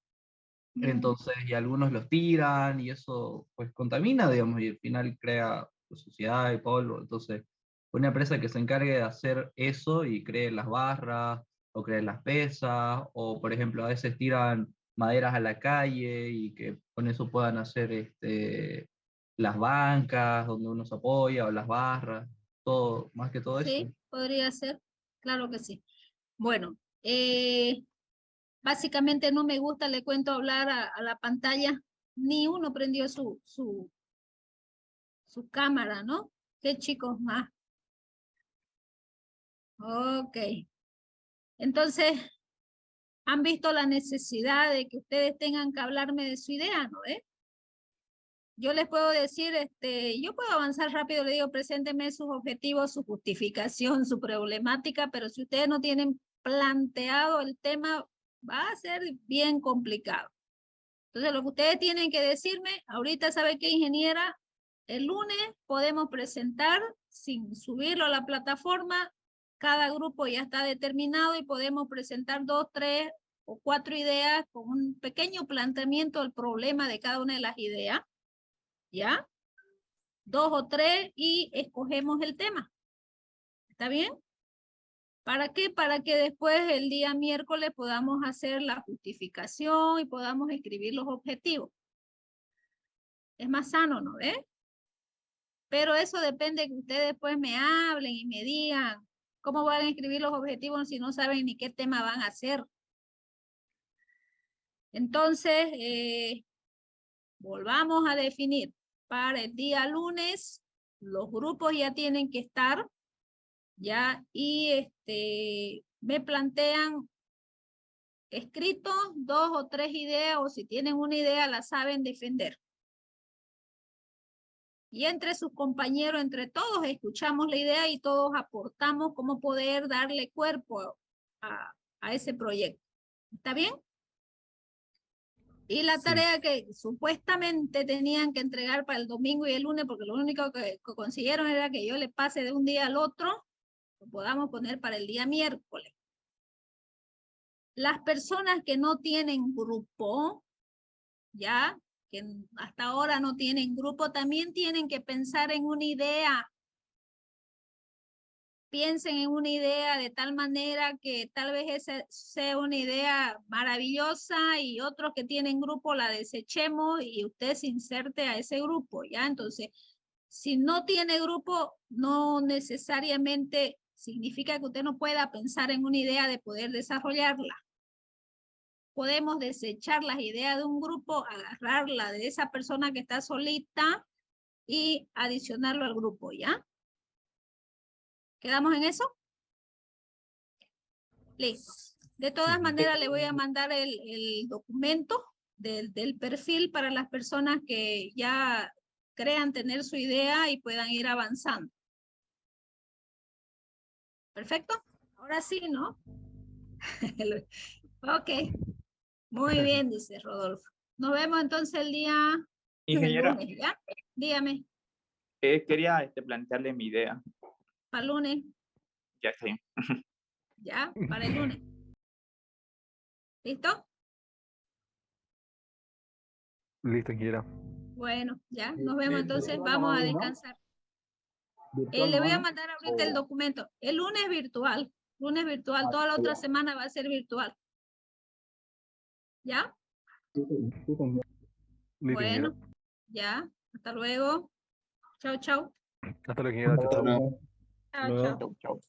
Entonces, y algunos los tiran y eso pues contamina, digamos, y al final crea pues, suciedad y polvo. Entonces, una empresa que se encargue de hacer eso y cree las barras o cree las pesas, o por ejemplo, a veces tiran maderas a la calle y que con eso puedan hacer las bancas donde uno se apoya o las barras, todo, más que todo eso. Sí, podría ser, claro que sí. Bueno, básicamente no me gusta, le cuento, hablar a la pantalla. Ni uno prendió su cámara, ¿no? Qué chicos más. Ok. Entonces, han visto la necesidad de que ustedes tengan que hablarme de su idea, ¿no? Yo les puedo decir, yo puedo avanzar rápido, le digo, preséntenme sus objetivos, su justificación, su problemática, pero si ustedes no tienen planteado el tema, va a ser bien complicado. Entonces, lo que ustedes tienen que decirme, ahorita, ¿sabe qué, ingeniera? El lunes podemos presentar, sin subirlo a la plataforma, cada grupo ya está determinado y podemos presentar 2, 3 o 4 ideas con un pequeño planteamiento del problema de cada una de las ideas. ¿Ya? 2 o 3 y escogemos el tema. ¿Está bien? ¿Para qué? Para que después el día miércoles podamos hacer la justificación y podamos escribir los objetivos. Es más sano, ¿no ve? Pero eso depende que ustedes después me hablen y me digan cómo van a escribir los objetivos si no saben ni qué tema van a hacer. Entonces, volvamos a definir. Para el día lunes, los grupos ya tienen que estar, ¿ya? Y me plantean escritos 2 o 3 ideas, o si tienen una idea, la saben defender. Y entre sus compañeros, entre todos, escuchamos la idea y todos aportamos cómo poder darle cuerpo a ese proyecto. ¿Está bien? Y la Sí. tarea que supuestamente tenían que entregar para el domingo y el lunes, porque lo único que consiguieron era que yo le pase de un día al otro, lo podamos poner para el día miércoles. Las personas que no tienen grupo, ya, que hasta ahora no tienen grupo, también tienen que pensar en una idea. Piensen en una idea de tal manera que tal vez esa sea una idea maravillosa y otros que tienen grupo la desechemos y usted se inserte a ese grupo, ¿ya? Entonces, si no tiene grupo, no necesariamente significa que usted no pueda pensar en una idea de poder desarrollarla. Podemos desechar las ideas de un grupo, agarrarla de esa persona que está solita y adicionarlo al grupo, ¿ya? ¿Quedamos en eso? Listo. De todas Sí. maneras, le voy a mandar el documento del perfil para las personas que ya crean tener su idea y puedan ir avanzando. ¿Perfecto? Ahora sí, ¿no? Ok. Muy bien, dice Rodolfo. Nos vemos entonces el Ingeniera, lunes, ¿ya? Dígame, quería plantearle mi idea. para el lunes, Ya está bien. ¿ya? Para el lunes. ¿Listo? Listo, ingeniera. Bueno, ya, nos vemos entonces, vamos a descansar. Le voy a mandar ahorita el documento. El lunes virtual, toda la otra semana va a ser virtual. ¿Ya? Listo, Bueno, ingeniera. ya, hasta luego. Chao, chao. Hasta luego, ingeniera. Chao, chao. Chao, chao. Chau, chau.